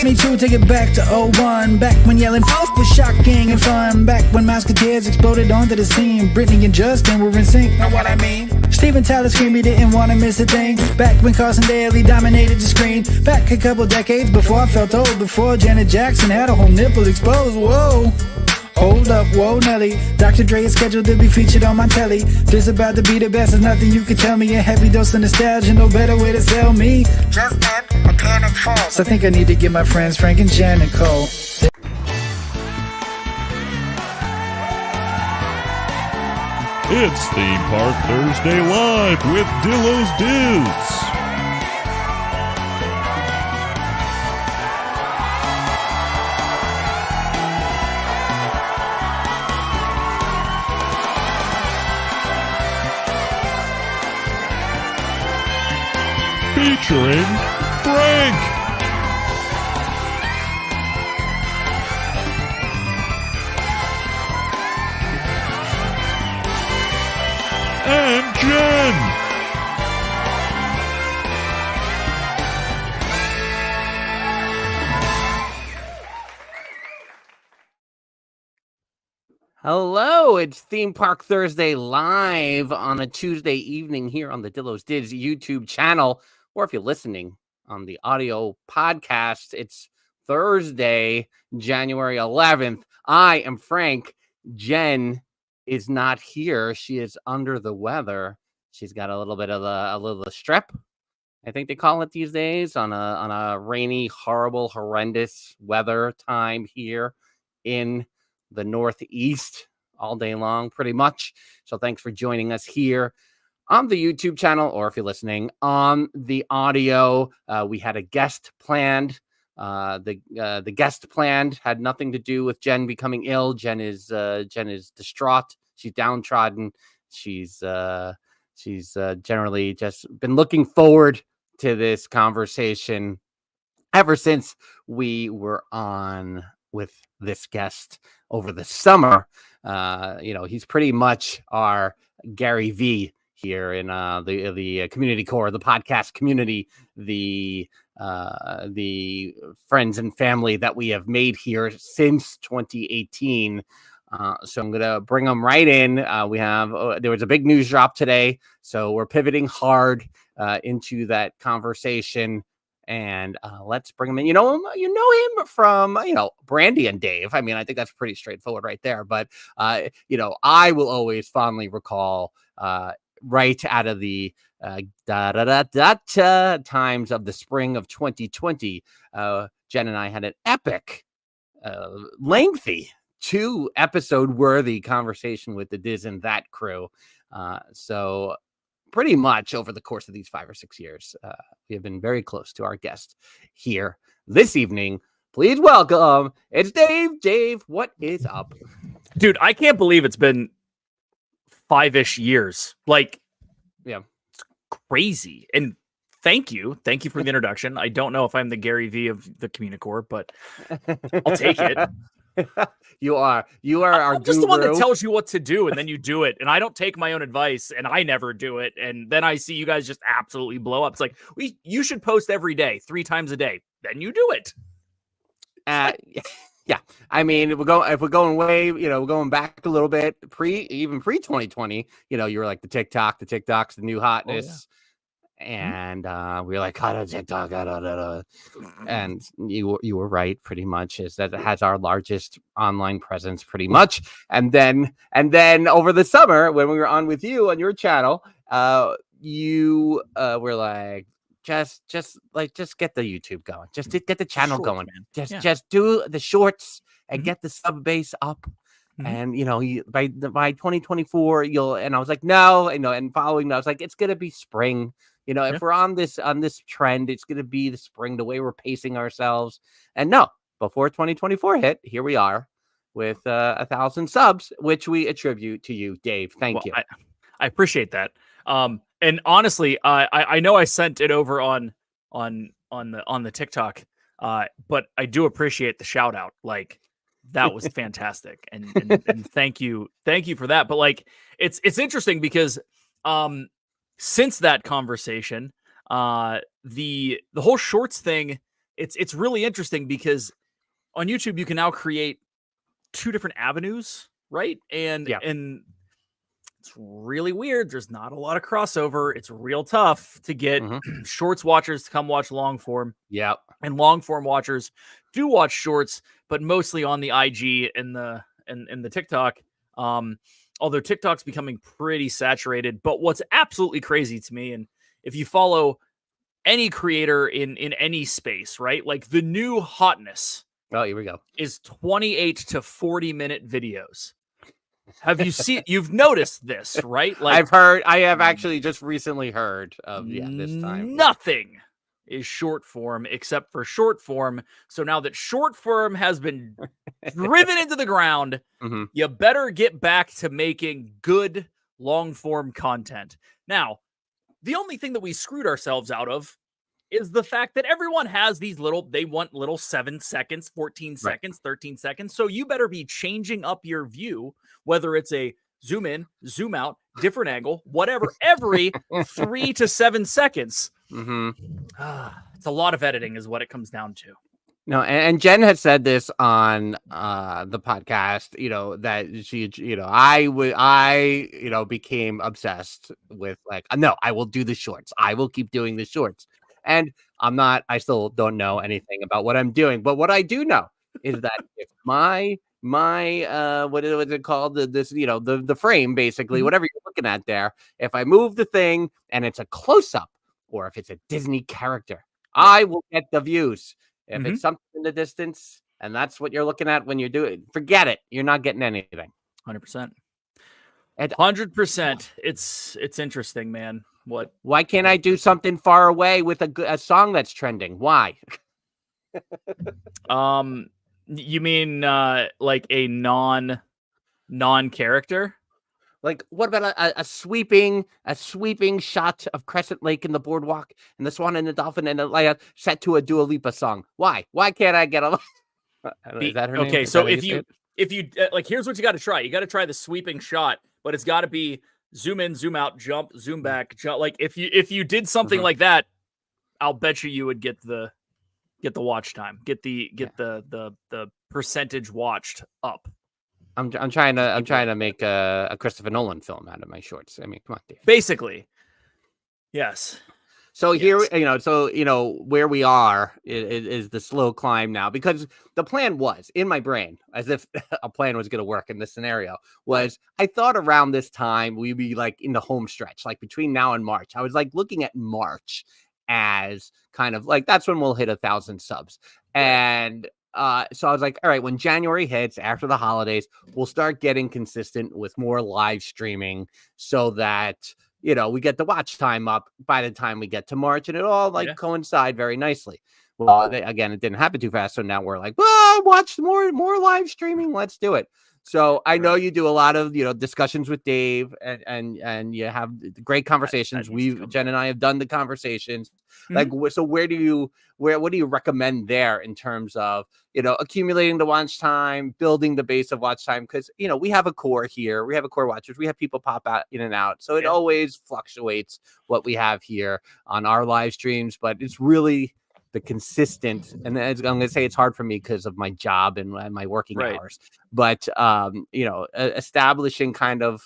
Me too, take it back to '01. Back when yelling f was shocking and fun. Back when Musketeers exploded onto the scene. Britney and Justin were in sync, know what I mean? Steven Tyler screamed he didn't want to miss a thing. Back when Carson Daly dominated the screen. Back a couple decades before I felt old. Before Janet Jackson had a whole nipple exposed. Whoa. Hold up, whoa Nelly. Dr. Dre is scheduled to be featured on my telly. This about to be the best, there's nothing you can tell me. A heavy dose of nostalgia, no better way to sell me. Just then, a panic falls. I think I need to get my friends Frank and Jan and Cole. It's Theme Park Thursday Live with Dillos Diz. Featuring Frank. And Jen. Hello, it's Theme Park Thursday live on a Tuesday evening here on the Dillos Diz YouTube channel. Or if you're listening on the audio podcast, it's Thursday, January 11th. I am Frank. Jen is not here. She is under the weather. She's got a little bit of a little strep, I think they call it these days, on a rainy, horrible, horrendous weather time here in the Northeast all day long, pretty much. So thanks for joining us here on the YouTube channel, or if you're listening on the audio. We had a guest planned. The guest planned had nothing to do with Jen becoming ill. Jen is distraught. She's downtrodden. She's generally just been looking forward to this conversation ever since we were on with this guest over the summer. He's pretty much our Gary V here in the community core, the podcast community, the friends and family that we have made here since 2018. So I'm gonna bring them right in. There was a big news drop today, so we're pivoting hard into that conversation. And let's bring him in. You know him from Brandy and Dave. I mean, I think that's pretty straightforward right there. But I will always fondly recall right out of the times of the spring of 2020, Jen and I had an epic, lengthy, 2-episode worthy conversation with the Diz and That crew. So pretty much over the course of these 5 or 6 years, we have been very close to our guest here this evening. Please welcome, it's Dave. Dave, what is up? Dude, I can't believe it's been 5-ish years. Like, yeah, it's crazy. And thank you for the introduction. I don't know if I'm the Gary V of the Communicore, but I'll take it. You are our I'm just guru. the one that tells you what to do, and then you do it. And I don't take my own advice, and I never do it. And then I see you guys just absolutely blow up. It's like, you should post every day, 3 times a day. Then you do it. Yeah. I mean, if we're going way, we're going back a little bit, pre 2020, you were like the TikTok's the new hotness. Oh, yeah. And we were like, TikTok, and you were right, pretty much, is that it has our largest online presence, pretty much. And then over the summer, when we were on with you on your channel, you were like, just get the YouTube going, just to get the channel going, man. Just do the shorts and get the sub base up. And by 2024 and I was like, no, and following that, I was like, it's gonna be spring. If we're on this trend, it's gonna be the spring, the way we're pacing ourselves. And no, before 2024 hit, here we are with 1,000 subs, which we attribute to you, Dave. Thank you. I appreciate that. And honestly, I know I sent it over on the TikTok, but I do appreciate the shout out. Like, that was fantastic, and thank you for that. But like, it's interesting because since that conversation, the whole shorts thing it's really interesting because on YouTube you can now create 2 different avenues, right? And it's really weird. There's not a lot of crossover. It's real tough to get shorts watchers to come watch long form. Yep. And long form watchers do watch shorts, but mostly on the IG and the TikTok. Although TikTok's becoming pretty saturated. But what's absolutely crazy to me, and if you follow any creator in any space, right? Like the new hotness. Oh, here we go. Is 28 to 40-minute videos. Have you seen? You've noticed this, right? Like I have actually just recently heard of this time. Nothing is short form except for short form. So now that short form has been driven into the ground, you better get back to making good long form content. Now, the only thing that we screwed ourselves out of is the fact that everyone has these they want little 7 seconds, 14 seconds, 13 seconds. So you better be changing up your view, whether it's a zoom in, zoom out, different angle, whatever, every 3 to 7 seconds. It's a lot of editing is what it comes down to. No, and Jen had said this on the podcast, that she, I became obsessed with no, I will do the shorts. I will keep doing the shorts. And I still don't know anything about what I'm doing. But what I do know is that if my what is it called? The frame, basically, whatever you're looking at there, if I move the thing and it's a close up, or if it's a Disney character, I will get the views. If it's something in the distance and that's what you're looking at when you're doing, forget it. You're not getting anything. 100%. 100%. It's interesting, man. Why can't I do something far away with a song that's trending? Why? You mean like a non-character? Like, what about a sweeping shot of Crescent Lake and the boardwalk and the swan and the dolphin and set to a Dua Lipa song? Why can't I get a? Is that her name? Okay, so if you here's what you got to try. You got to try the sweeping shot, but it's got to be zoom in, zoom out, jump, zoom back, jump. Like if you did something like that, I'll bet you would get the watch time, get the percentage watched up. I'm trying to make a Christopher Nolan film out of my shorts. I mean, come on, Dave. Basically, yes. So here, where we are is the slow climb now, because the plan was in my brain, as if a plan was going to work in this scenario, was I thought around this time we'd be like in the home stretch, like between now and March. I was like looking at March as kind of like that's when we'll hit 1,000 subs. And so I was like, all right, when January hits after the holidays, we'll start getting consistent with more live streaming so that we get the watch time up by the time we get to March, and it all coincide very nicely. Well, again, it didn't happen too fast. So now we're like, well, watch more live streaming. Let's do it. So I know you do a lot of, discussions with Dave and you have great conversations. Jen and I have done the conversations. Like, so what do you recommend there in terms of, accumulating the watch time, building the base of watch time? Because, we have a core here. We have a core watchers. We have people pop out in and out. So it always fluctuates what we have here on our live streams, but it's really the consistent, and I'm going to say it's hard for me because of my job and my working hours, but establishing kind of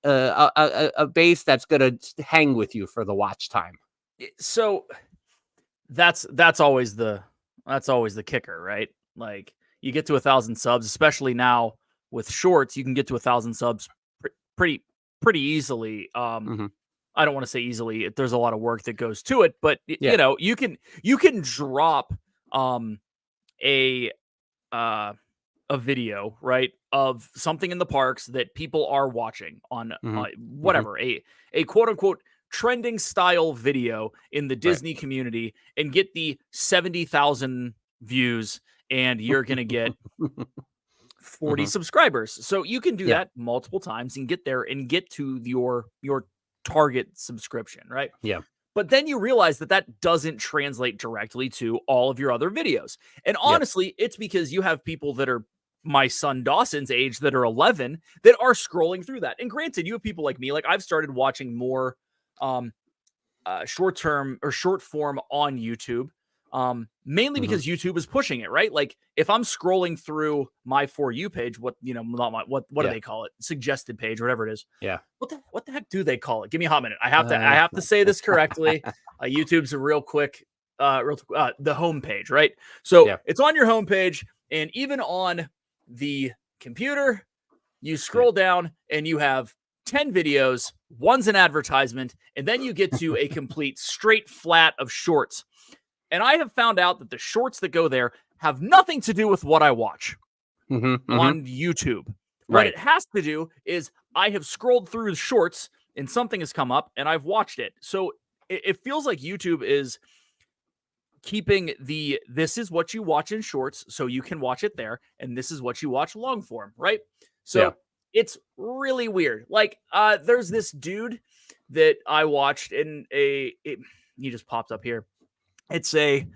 a base that's going to hang with you for the watch time. So that's always the kicker, right? Like you get to 1,000 subs, especially now with shorts, you can get to 1,000 subs pretty easily. I don't want to say easily. There's a lot of work that goes to it, but you can drop a video, right, of something in the parks that people are watching on whatever, a quote unquote trending style video in the Disney community, and get the 70,000 views, and you're going to get 40 subscribers. So you can do that multiple times and get there and get to your target subscription, right? Yeah. But then you realize that doesn't translate directly to all of your other videos. And honestly, it's because you have people that are my son Dawson's age that are 11 that are scrolling through that. And granted, you have people like me, like I've started watching more short term or short form on YouTube. Mainly because YouTube is pushing it, right? Like if I'm scrolling through my For You page, what do they call it? Suggested page, whatever it is. Yeah. What the heck do they call it? Give me a hot minute. I have to say this correctly. YouTube's a real quick, the home page, right? So it's on your home page, and even on the computer, you scroll down and you have 10 videos, one's an advertisement, and then you get to a complete straight flat of shorts. And I have found out that the shorts that go there have nothing to do with what I watch on YouTube. What it has to do is I have scrolled through the shorts and something has come up and I've watched it. So it feels like YouTube is keeping this is what you watch in shorts, so you can watch it there, and this is what you watch long form, right? So it's really weird. Like, there's this dude that I watched in he just popped up here. It's a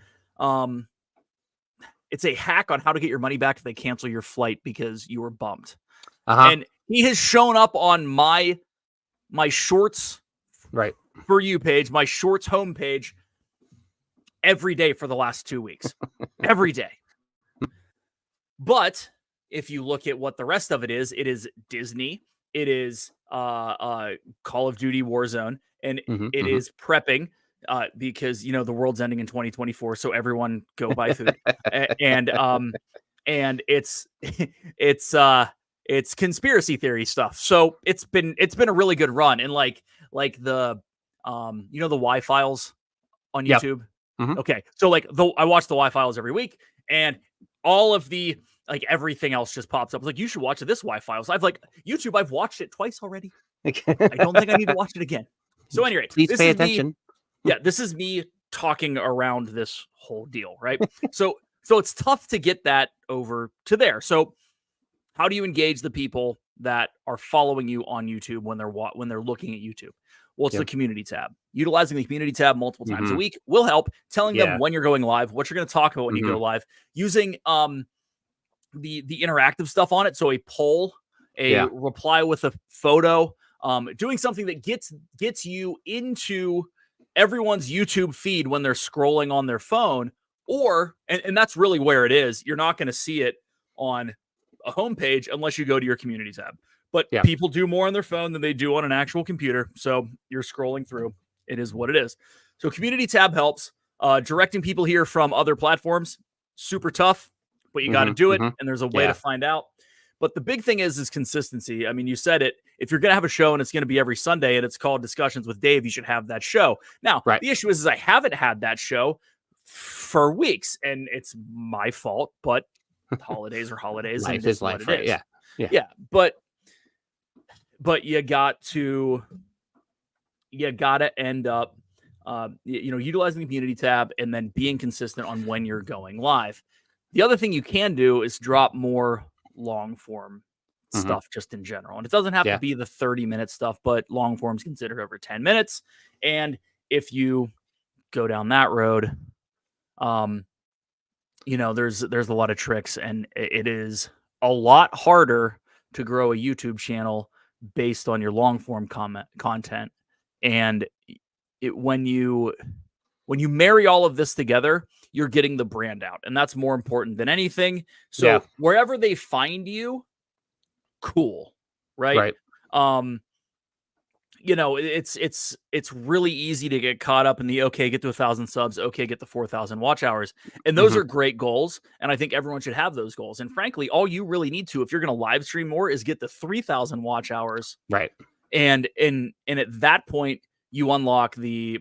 hack on how to get your money back if they cancel your flight because you were bumped. And he has shown up on my shorts For You page, my shorts homepage every day for the last 2 weeks. Every day. But if you look at what the rest of it is Disney, it is Call of Duty Warzone, and it is prepping because the world's ending in 2024, so everyone go buy food. and it's conspiracy theory stuff. So it's been a really good run, and like the the Y files on YouTube. Okay, so I watch the Y files every week, and all of the everything else just pops up. It's like, you should watch this Y files. I've watched it twice already. I don't think I need to watch it again. So anyway, please pay attention. This is me talking around this whole deal, right? So it's tough to get that over to there. So how do you engage the people that are following you on YouTube when they're looking at YouTube? Well, it's the community tab. Utilizing the community tab multiple times a week will help. Telling them when you're going live, what you're going to talk about when you go live. Using the interactive stuff on it. So a poll, a reply with a photo, doing something that gets you into everyone's YouTube feed when they're scrolling on their phone, and that's really where it is. You're not going to see it on a homepage unless you go to your community tab. But people do more on their phone than they do on an actual computer. So you're scrolling through. It is what it is. So community tab helps. Directing people here from other platforms, super tough, but you got to do it. And there's a way to find out. But the big thing is consistency. I mean, you said it. If you're going to have a show and it's going to be every Sunday and it's called Discussions with Dave, you should have that show. Now, the issue is I haven't had that show for weeks, and it's my fault, but holidays are holidays. Life is life, right? Yeah. But you got to end up, utilizing the community tab and then being consistent on when you're going live. The other thing you can do is drop more long form stuff just in general. And it doesn't have to be the 30-minute stuff, but long form's considered over 10 minutes. And if you go down that road, there's a lot of tricks, and it is a lot harder to grow a YouTube channel based on your long form content. And when you marry all of this together, you're getting the brand out, and that's more important than anything. So wherever they find you, cool. Right. It's really easy to get caught up in the, get to 1,000 subs. Get to 4,000 watch hours. And those are great goals. And I think everyone should have those goals. And frankly, all you really need to, if you're going to live stream more, is get to 3,000 watch hours. Right. And at that point, you unlock the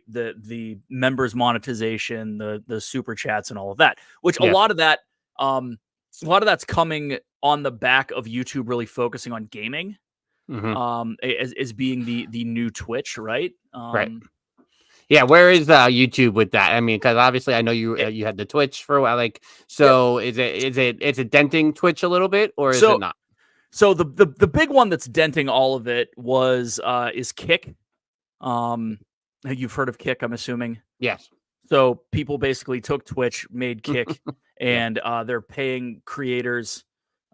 members monetization, the super chats, and all of that, which a lot of that's coming on the back of YouTube really focusing on gaming. As being the new Twitch, right? Right. Yeah, where is YouTube with that? I mean, because obviously I know you had the Twitch for a while. Is it denting Twitch a little bit, or is it not? So the big one that's denting all of it is Kick. You've heard of Kick, I'm assuming. Yes. So people basically took Twitch, made Kick, and they're paying creators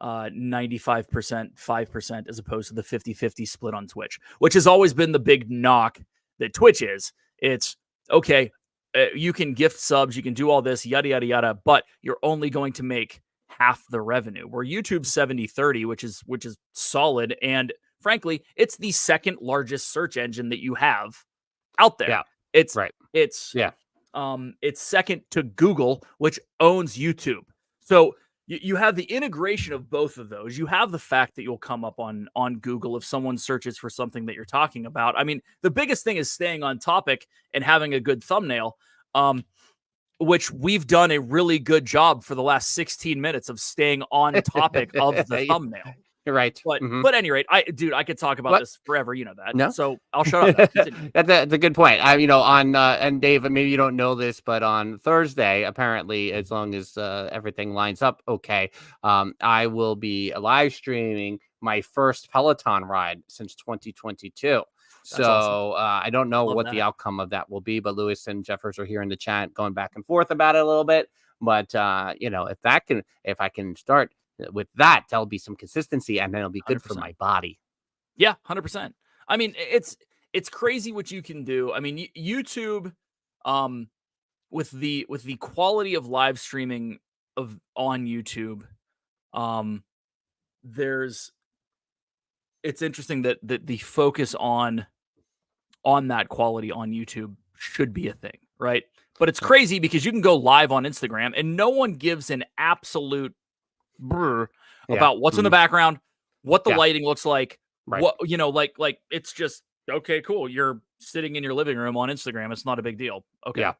95%, 5%, as opposed to the 50-50 split on Twitch, which has always been the big knock that Twitch is. It's okay. you can gift subs, you can do all this, yada, yada, yada, but you're only going to make half the revenue. Where YouTube's 70-30, which is solid. And frankly, it's the second largest search engine that you have out there. Yeah. It's Right. It's Yeah. it's second to Google, which owns YouTube. So you have the integration of both of those. You have the fact that you'll come up on Google if someone searches for something that you're talking about. I mean, the biggest thing is staying on topic and having a good thumbnail, which we've done a really good job for the last 16 minutes of staying on topic of the thumbnail. You're right. But at any rate, I could talk about this forever. You know that. No? So I'll shut up now. That's a good point. On and Dave, maybe you don't know this, but on Thursday, apparently, as long as everything lines up okay, I will be live streaming my first Peloton ride since 2022. So awesome. I don't know what the outcome of that will be, but Lewis and Jeffers are here in the chat going back and forth about it a little bit. But if I can start with that, there'll be some consistency, and then it'll be good 100%. For my body. Yeah, 100%. I mean, it's crazy what you can do. I mean, YouTube, with the quality of live streaming on YouTube, it's interesting that the focus on that quality on YouTube should be a thing, right? But it's crazy because you can go live on Instagram and no one gives an absolute about what's in the background, what the lighting looks like, what like it's just okay, cool. You're sitting in your living room on Instagram. It's not a big deal. Okay. Yeah.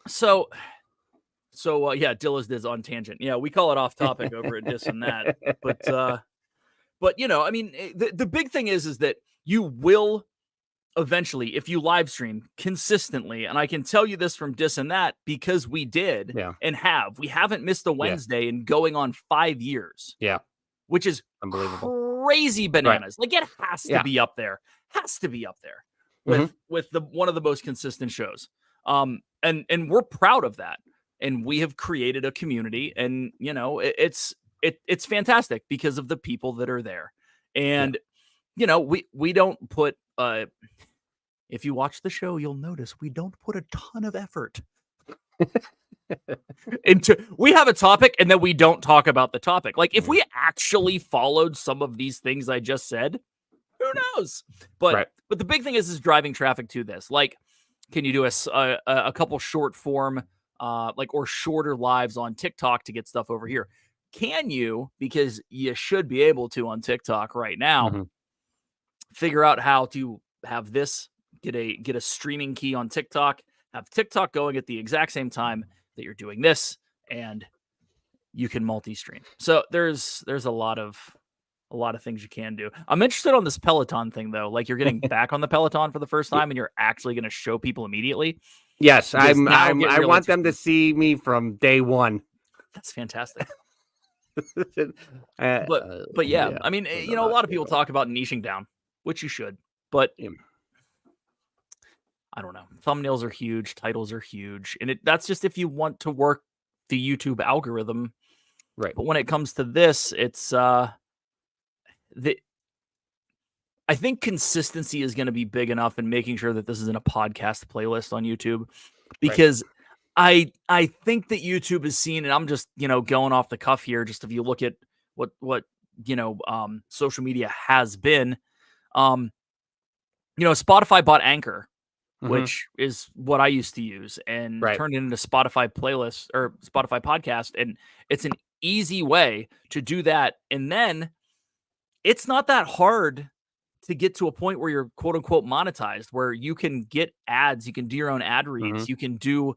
So Dillos is on tangent. Yeah, we call it off topic over at this and that. But I mean, the big thing is that you will eventually, if you live stream consistently, and I can tell you this from Dis and That because we did we haven't missed a Wednesday in going on 5 years. Yeah. Which is unbelievable. Crazy bananas. Right. Like it has to be up there. Has to be up there with the one of the most consistent shows. And we're proud of that. And we have created a community, and it's fantastic because of the people that are there. And we don't put if you watch the show, you'll notice we don't put a ton of effort we have a topic and then we don't talk about the topic. Like if we actually followed some of these things I just said, who knows? But the big thing is driving traffic to this. Like, can you do a couple short form or shorter lives on TikTok to get stuff over here? Can you? Because you should be able to on TikTok right now. Figure out how to have this get a streaming key on TikTok, have TikTok going at the exact same time that you're doing this, and you can multi-stream. So there's a lot of things you can do. I'm interested on this Peloton thing though. Like you're getting back on the Peloton for the first time, and you're actually going to show people immediately. Yes, I want them to see me from day one. That's fantastic. But yeah, I mean, a lot of people talk about niching down, which you should, but I don't know. Thumbnails are huge, titles are huge, and that's just if you want to work the YouTube algorithm, right? But when it comes to this, it's I think consistency is going to be big enough in making sure that this is in a podcast playlist on YouTube, because I think that YouTube is seen, and I'm just going off the cuff here. Just if you look at what social media has been, Spotify bought Anchor, which is what I used to use, and turned it into Spotify playlist or Spotify podcast. And it's an easy way to do that. And then it's not that hard to get to a point where you're quote unquote monetized, where you can get ads, you can do your own ad reads, you can do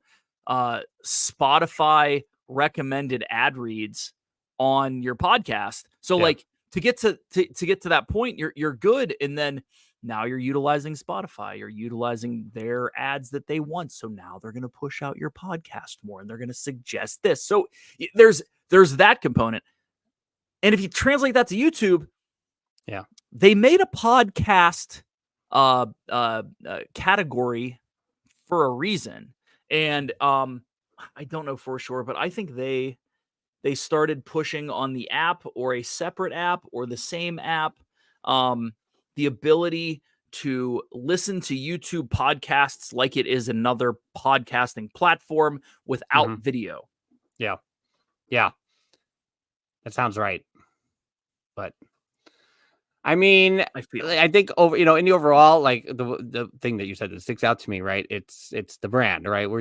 Spotify recommended ad reads on your podcast. So like to get to that point, you're good. And then now you're utilizing Spotify, you're utilizing their ads that they want. So now they're going to push out your podcast more, and they're going to suggest this. So there's that component. And if you translate that to YouTube, they made a podcast category for a reason. And I don't know for sure, but I think they started pushing on the app or a separate app or the same app, the ability to listen to YouTube podcasts like it is another podcasting platform without video. Yeah. Yeah. That sounds right. But I mean, I think over, in the overall, like the thing that you said that sticks out to me, right? It's the brand, right? I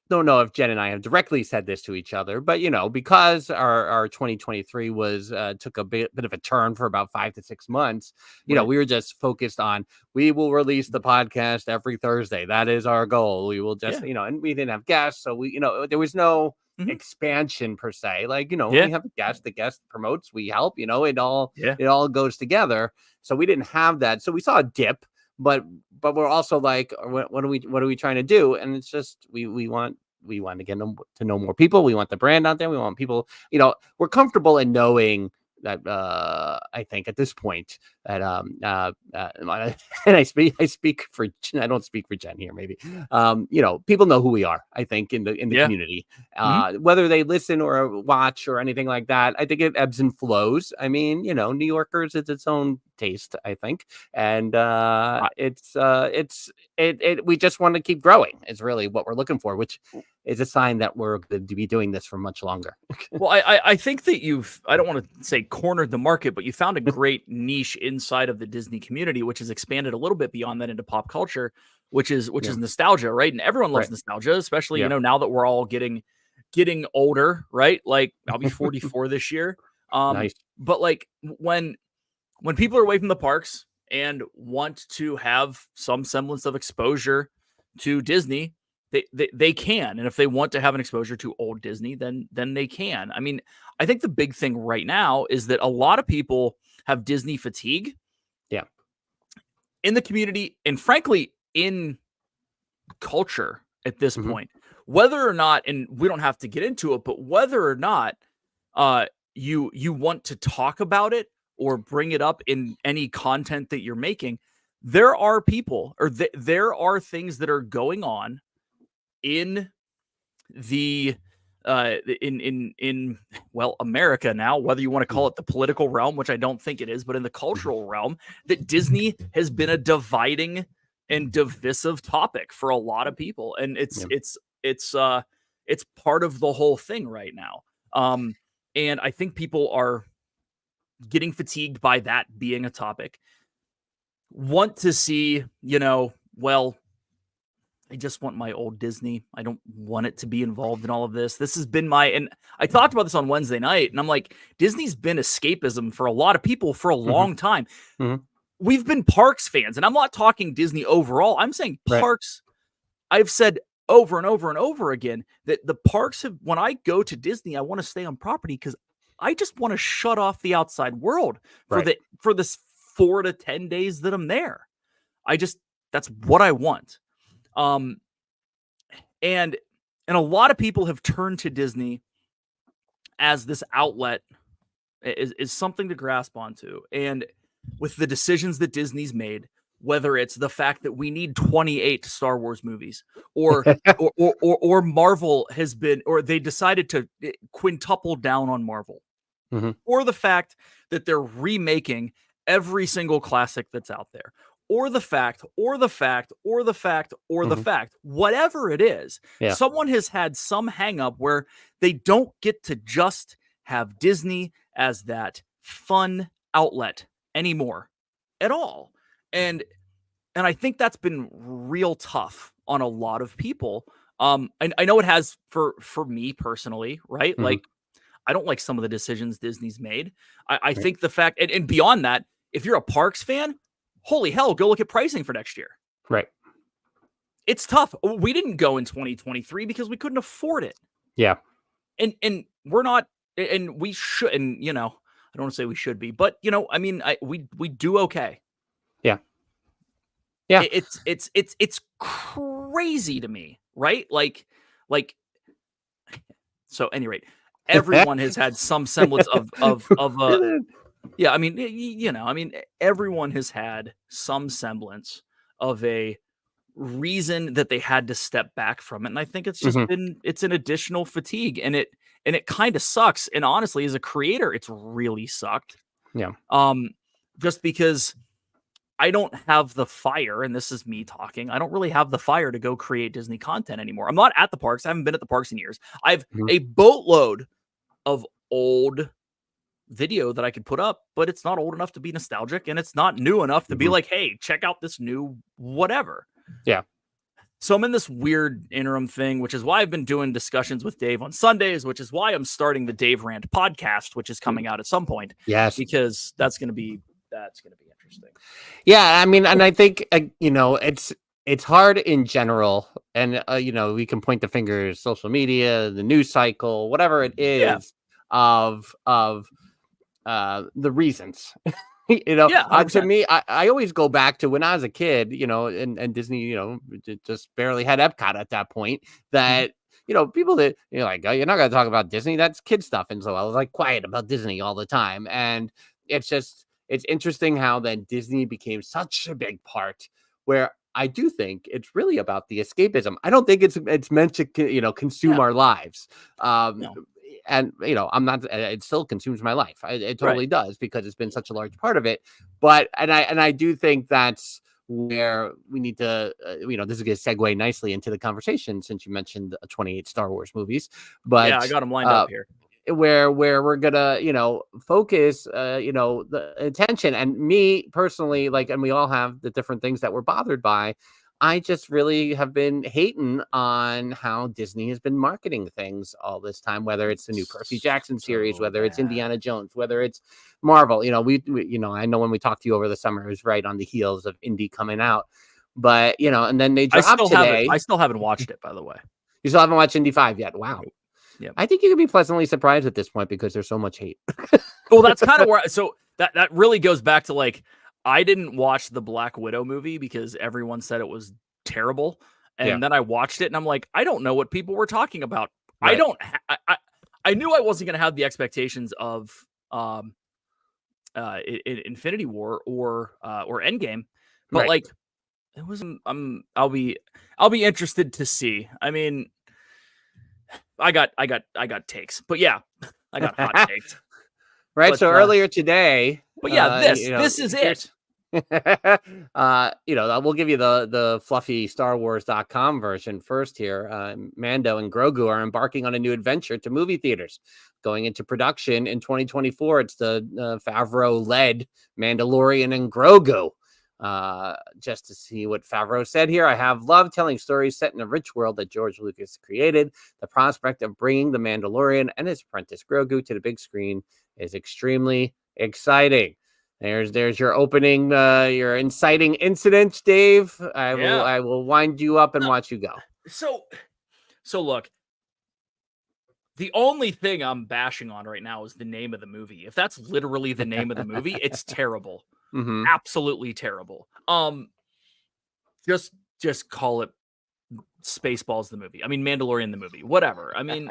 don't know if Jen and I have directly said this to each other, but because our 2023 was took a bit of a turn for about 5 to 6 months, we were just focused on, we will release the podcast every Thursday. That is our goal. We will just, and we didn't have guests, so we, there was no expansion per se. Like, we have a guest, the guest promotes, we help, it all goes together. So we didn't have that. So we saw a dip, but we're also like, what are we trying to do? And it's just, we want to get to know more people. We want the brand out there. We want people, we're comfortable in knowing that I think at this point that and I speak for, I don't speak for Jen here, maybe people know who we are, I think, in the community, whether they listen or watch or anything like that. I think it ebbs and flows. I mean, New Yorkers, it's its own taste, I think, and we just want to keep growing is really what we're looking for, which is a sign that we're going to be doing this for much longer. Well, I think that I don't want to say cornered the market, but you found a great niche inside of the Disney community, which has expanded a little bit beyond that into pop culture, which is nostalgia, right? And everyone loves nostalgia, especially, now that we're all getting older, right? Like, I'll be 44 this year. Nice. But like when people are away from the parks and want to have some semblance of exposure to Disney, they can. And if they want to have an exposure to old Disney, then they can. I mean, I think the big thing right now is that a lot of people have Disney fatigue. Yeah. In the community, and frankly, in culture at this point, whether or not, and we don't have to get into it, but whether or not you want to talk about it or bring it up in any content that you're making, there are people, or there are things that are going on in the America now, whether you want to call it the political realm, which I don't think it is, but in the cultural realm, that Disney has been a dividing and divisive topic for a lot of people, and it's part of the whole thing right now. And I think people are getting fatigued by that being a topic. Want to see, I just want my old Disney. I don't want it to be involved in all of this. This has been and I talked about this on Wednesday night, and I'm like, Disney's been escapism for a lot of people for a long time. We've been parks fans, and I'm not talking Disney overall. I'm saying parks. I've said over and over and over again that the parks when I go to Disney, I want to stay on property because I just want to shut off the outside world for this 4 to 10 days that I'm there. That's what I want. And a lot of people have turned to Disney as this outlet is something to grasp onto. And with the decisions that Disney's made, whether it's the fact that we need 28 Star Wars movies, or Marvel has been, or they decided to quintuple down on Marvel, or the fact that they're remaking every single classic that's out there, or the fact, whatever it is, someone has had some hang up where they don't get to just have Disney as that fun outlet anymore at all. And I think that's been real tough on a lot of people. And I know it has for me personally, right? Like, I don't like some of the decisions Disney's made. I think the fact, and beyond that, if you're a parks fan, holy hell, go look at pricing for next year. Right. It's tough. We didn't go in 2023 because we couldn't afford it. Yeah. And we're not, and we should, and I don't want to say we should be, but we do okay. Yeah. Yeah. It's crazy to me, right? Like, so at any rate, everyone has had some semblance of yeah, I mean, everyone has had some semblance of a reason that they had to step back from it. And I think it's just it's an additional fatigue, and it kind of sucks. And honestly, as a creator, it's really sucked. Yeah. just because I don't have the fire, and this is me talking. I don't really have the fire to go create Disney content anymore. I'm not at the parks. I haven't been at the parks in years. I have Mhm. a boatload of old video that I could put up, but it's not old enough to be nostalgic, and it's not new enough to be Mhm. like, hey, check out this new whatever. Yeah. So I'm in this weird interim thing, which is why I've been doing discussions with Dave on Sundays, which is why I'm starting the Dave Rant podcast, which is coming out at some point, Yes. because that's going to be interesting. Yeah, I mean, and I think it's hard in general, and we can point the fingers, social media, the news cycle, whatever it is, of the reasons. To me, I always go back to when I was a kid, and Disney, just barely had Epcot at that point. That people that like, oh, you're not going to talk about Disney, that's kid stuff, and so I was like quiet about Disney all the time, and it's interesting how then Disney became such a big part, where I do think it's really about the escapism. I don't think it's meant to consume our lives. No. And I'm not. It still consumes my life. It totally does, because it's been such a large part of it. But I do think that's where we need to. This is going to segue nicely into the conversation, since you mentioned 28 Star Wars movies. But yeah, I got them lined up here. Where we're gonna focus the attention, and me personally, and we all have the different things that we're bothered by. I just really have been hating on how Disney has been marketing things all this time, whether it's the new Percy Jackson series, whether it's Indiana Jones, whether it's Marvel. We I know when we talked to you over the summer, it was right on the heels of Indy coming out, but and then they dropped today. I still haven't watched it, by the way. You still haven't watched Indy 5 yet? Wow. Yeah, I think you could be pleasantly surprised at this point, because there's so much hate. Well, that's kind of where. So that really goes back to I didn't watch the Black Widow movie because everyone said it was terrible, and then I watched it and I'm like, I don't know what people were talking about. Right. I knew I wasn't going to have the expectations of Infinity War or Endgame, but it wasn't. I'll be interested to see. I mean, I got takes, but yeah, I got hot takes. Right. But, so earlier today, but yeah, this is it. We'll give you the fluffy StarWars.com version first here. Mando and Grogu are embarking on a new adventure to movie theaters, going into production in 2024. It's the Favreau-led Mandalorian and Grogu. Just to see what Favreau said here. I have loved telling stories set in a rich world that George Lucas created. The prospect of bringing the Mandalorian and his apprentice Grogu to the big screen is extremely exciting. There's your opening, your inciting incident, Dave. I will wind you up and watch you go. So look, the only thing I'm bashing on right now is the name of the movie. If that's literally the name of the movie, it's terrible. Mm-hmm. Absolutely terrible. Just call it Spaceballs the movie. I mean, Mandalorian the movie. Whatever. I mean,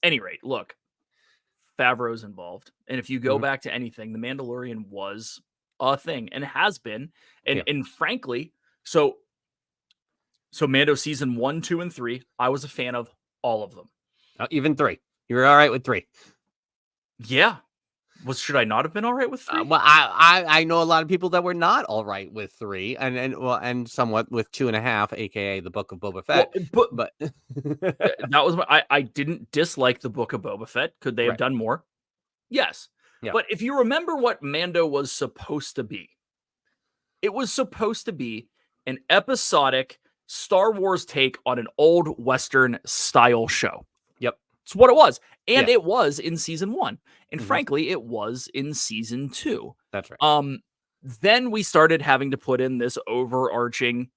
any rate, look, Favreau's involved, and if you go back to anything, the Mandalorian was a thing and has been, and frankly, so Mando season 1, 2, and 3, I was a fan of all of them. Even 3, you were all right with 3. Yeah. Should I not have been all right with 3? Well, I know a lot of people that were not all right with 3, and somewhat with 2.5, aka the Book of Boba Fett. Well, but that was I didn't dislike the Book of Boba Fett. Could they have done more? Yes. Yeah. But if you remember what Mando was supposed to be, it was supposed to be an episodic Star Wars take on an old Western style show. Yep. It's what it was. And it was in season 1. And frankly, it was in season 2. That's right. Then we started having to put in this overarching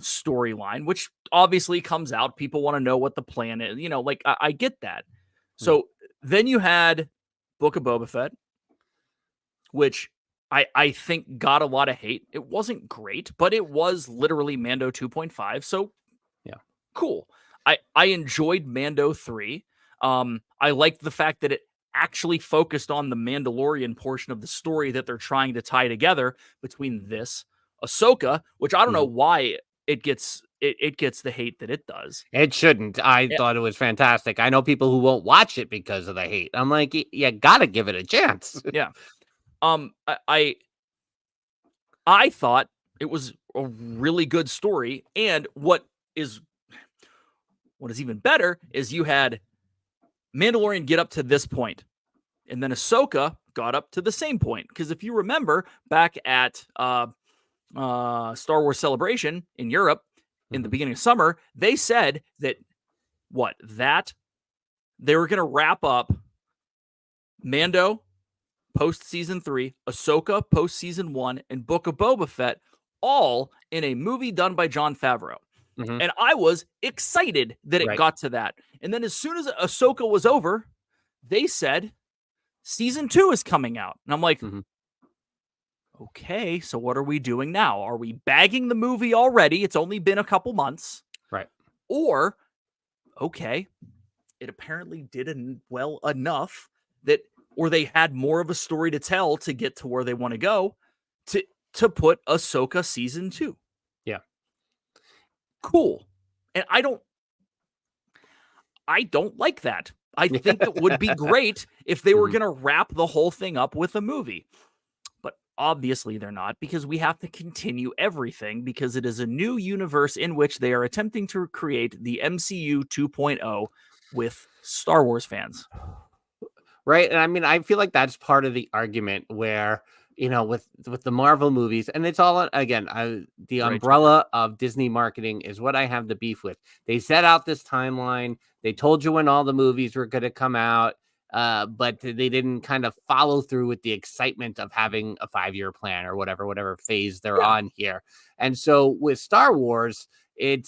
storyline, which obviously comes out. People want to know what the plan is. I get that. So then you had Book of Boba Fett, which I think got a lot of hate. It wasn't great, but it was literally Mando 2.5. So yeah, cool. I enjoyed Mando 3. I liked the fact that it actually focused on the Mandalorian portion of the story that they're trying to tie together between this, Ahsoka, which I don't know why it gets it gets the hate that it does. It shouldn't. I Yeah. thought it was fantastic. I know people who won't watch it because of the hate. I'm like, you gotta give it a chance. Yeah. I thought it was a really good story, and what is even better is you had Mandalorian get up to this point, and then Ahsoka got up to the same point. Because if you remember back at Star Wars Celebration in Europe in the beginning of summer, they said that they were going to wrap up Mando post season 3, Ahsoka post season 1, and Book of Boba Fett all in a movie done by Jon Favreau. Mhm. And I was excited that it Right. got to that. And then as soon as Ahsoka was over, they said season 2 is coming out. And I'm like, Mhm. okay, so what are we doing now? Are we bagging the movie already? It's only been a couple months. Right. Or, okay, it apparently did well enough that, or they had more of a story to tell to get to where they want to go to put Ahsoka season 2. Yeah. Cool. And I don't like that. I think it would be great if they were Mhm. going to wrap the whole thing up with a movie. But obviously they're not, because we have to continue everything, because it is a new universe in which they are attempting to create the MCU 2.0 with Star Wars fans. Right. And I mean, I feel like that's part of the argument where, with the Marvel movies, and it's all, again, the Right. umbrella of Disney marketing is what I have the beef with. They set out this timeline. They told you when all the movies were going to come out, but they didn't kind of follow through with the excitement of having a 5-year plan or whatever phase they're on here. And so with Star Wars, I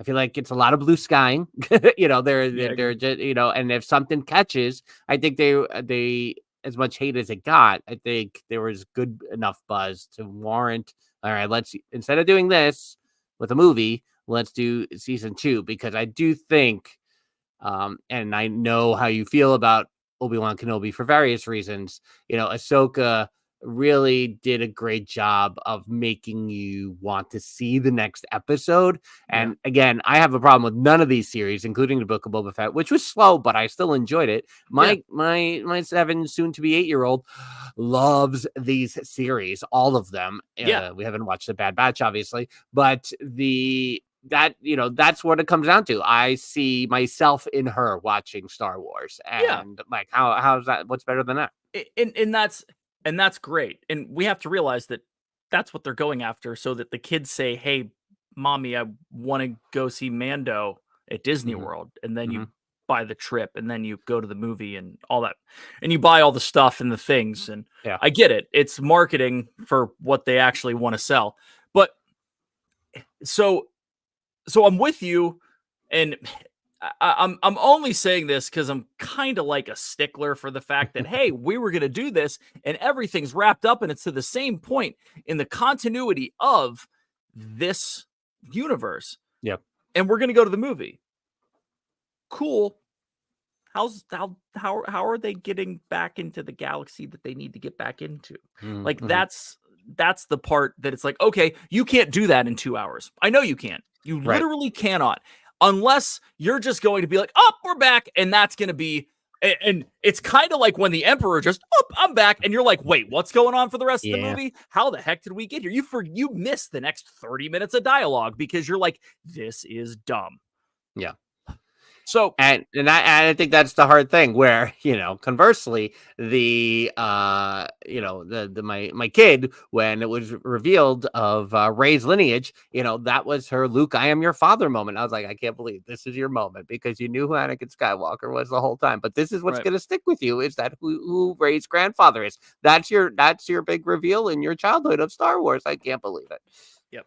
feel like it's a lot of blue skying. They're just, and if something catches, I think they as much hate as it got, I think there was good enough buzz to warrant, all right, let's, instead of doing this with a movie, let's do season 2, because I do think, and I know how you feel about Obi-Wan Kenobi for various reasons, Ahsoka really did a great job of making you want to see the next episode. And again, I have a problem with none of these series, including the Book of Boba Fett, which was slow, but I still enjoyed it. My 7, soon to be 8-year-old loves these series, all of them. We haven't watched The Bad Batch, obviously, but that's what it comes down to. I see myself in her watching Star Wars, and like, how's that? What's better than that? And that's great. And we have to realize that that's what they're going after, so that the kids say, hey, mommy, I want to go see Mando at Disney World. And then you buy the trip, and then you go to the movie and all that. And you buy all the stuff and the things. And I get it. It's marketing for what they actually want to sell. But so I'm with you. And I'm only saying this because I'm kind of like a stickler for the fact that, hey, we were going to do this and everything's wrapped up and it's to the same point in the continuity of this universe. Yep. And we're going to go to the movie. Cool. How are they getting back into the galaxy that they need to get back into? Like, that's the part that it's like, okay, you can't do that in 2 hours. I know you can't. You literally cannot. Unless you're just going to be like, oh, we're back. And that's going to be, and it's kind of like when the Emperor just, oh, I'm back. And you're like, wait, what's going on for the rest of the movie? How the heck did we get here? You missed the next 30 minutes of dialogue because you're like, this is dumb. Yeah. So, and I think that's the hard thing where, conversely, the my kid, when it was revealed of Rey's lineage, that was her Luke, I am your father moment. I was like, I can't believe this is your moment, because you knew who Anakin Skywalker was the whole time. But this is what's going to stick with you, is that who Rey's grandfather is. That's your big reveal in your childhood of Star Wars. I can't believe it. Yep.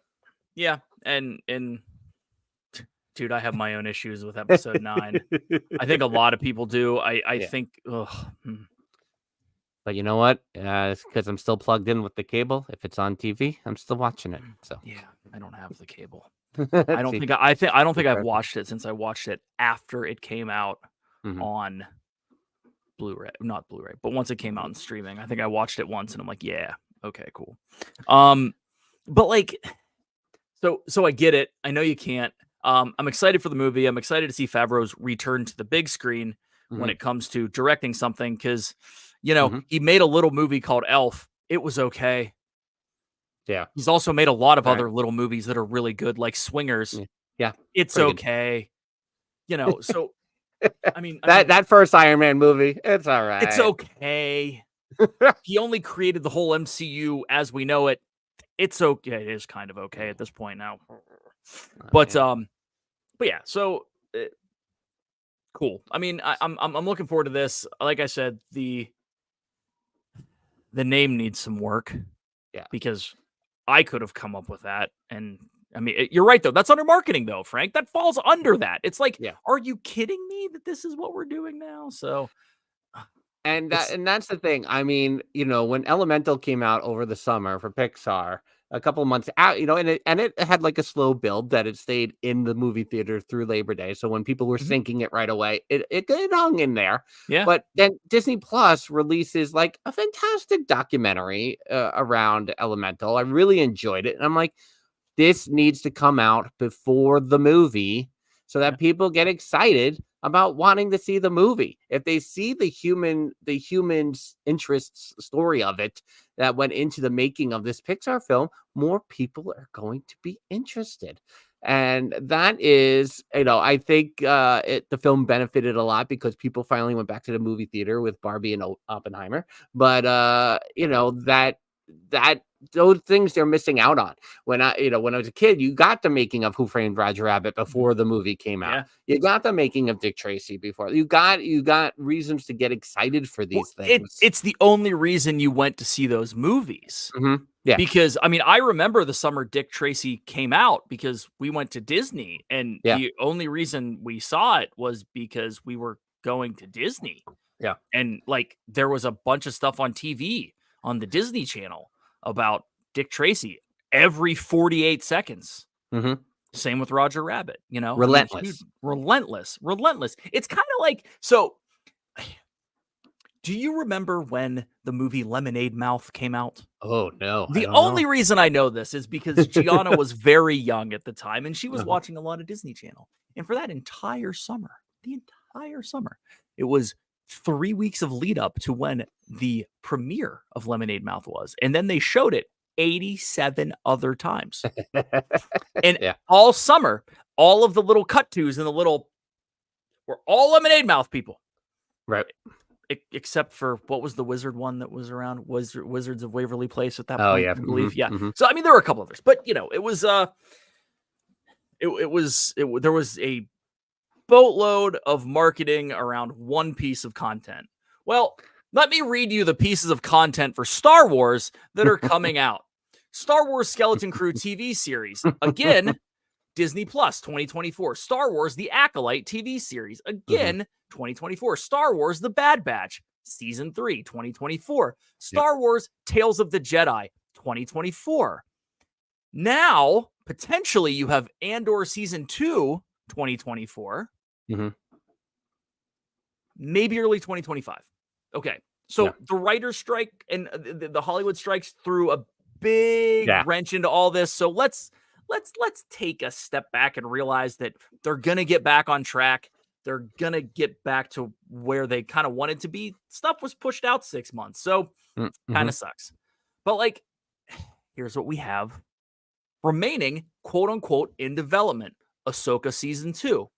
Yeah. And dude, I have my own issues with episode 9. I think a lot of people do. I think, But you know what? It's because I'm still plugged in with the cable. If it's on TV, I'm still watching it. So yeah, I don't have the cable. I don't think I've watched it since I watched it after it came out on Blu-ray, not Blu-ray, but once it came out in streaming. I think I watched it once and I'm like, yeah, okay, cool. But like, So I get it. I know you can't. I'm excited for the movie. I'm excited to see Favreau's return to the big screen when it comes to directing something, because, he made a little movie called Elf. It was okay. Yeah. He's also made a lot of Right. other little movies that are really good, like Swingers. Yeah. It's pretty good. okay. So I mean, That first Iron Man movie, it's all right. it's okay. He only created the whole MCU as we know it. It's okay. It is kind of okay at this point now. But yeah. So cool. I mean, I'm looking forward to this. Like I said, the name needs some work. Yeah. Because I could have come up with that, and I mean, you're right though. That's under marketing though, Frank. That falls under that. It's like, are you kidding me that this is what we're doing now? So. And that's the thing. I mean, when Elemental came out over the summer for Pixar, a couple of months out, and it had like a slow build that it stayed in the movie theater through Labor Day. So when people were syncing it right away, it hung in there. Yeah. But then Disney Plus releases like a fantastic documentary around Elemental. I really enjoyed it, and I'm like, this needs to come out before the movie so that people get excited about wanting to see the movie. If they see the human's interests story of it that went into the making of this Pixar film, more people are going to be interested. And that is, I think the film benefited a lot because people finally went back to the movie theater with Barbie and Oppenheimer. But that those things they're missing out on. When I was a kid, you got the making of Who Framed Roger Rabbit before the movie came out. Yeah. You got the making of Dick Tracy before. You got reasons to get excited for these things. It's the only reason you went to see those movies. Yeah. Because I mean, I remember the summer Dick Tracy came out because we went to Disney, and the only reason we saw it was because we were going to Disney. Yeah. And like there was a bunch of stuff on TV on the Disney Channel about Dick Tracy every 48 seconds. Same with Roger Rabbit, Relentless. Relentless. It's kind of like, so do you remember when the movie Lemonade Mouth came out? Oh, no. The only reason I know this is because Gianna was very young at the time, and she was watching a lot of Disney Channel. And for that entire summer, it was 3 weeks of lead up to when the premiere of Lemonade Mouth was. And then they showed it 87 other times. And all summer, all of the little cut-tos and the little were all Lemonade Mouth people. Right. Except for, what was the wizard one that was around? Wizards of Waverly Place at that point, Oh, yeah. I believe. So, I mean, there were a couple others, but it was, there was a boatload of marketing around one piece of content. Well, let me read you the pieces of content for Star Wars that are coming out. Star Wars Skeleton Crew TV series. Again, Disney Plus 2024. Star Wars The Acolyte TV series. Again, 2024. Star Wars The Bad Batch Season 3 2024. Star Wars Tales of the Jedi 2024. Now, potentially you have Andor Season 2 2024. Maybe early 2025. Okay. So the writer's strike and the Hollywood strikes threw a big wrench into all this. So let's take a step back and realize that they're going to get back on track. They're going to get back to where they kind of wanted to be. Stuff was pushed out 6 months. So kind of sucks. But like, here's what we have remaining, quote unquote, in development. Ahsoka Season 2.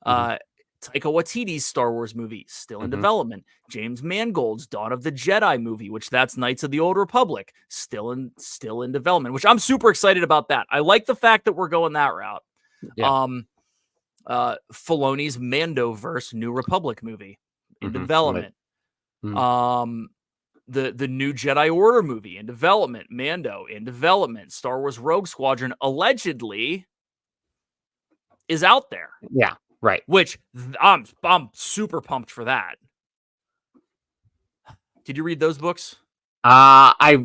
Taika Waititi's Star Wars movie, still in development. James Mangold's Dawn of the Jedi movie, which that's Knights of the Old Republic, still in development, which I'm super excited about that. I like the fact that we're going that route. Filoni's Mandoverse New Republic movie in development. The new Jedi Order movie in development. Mando in development. Star Wars Rogue Squadron allegedly is out there. Yeah. Right. Which I'm super pumped for that. Did you read those books? I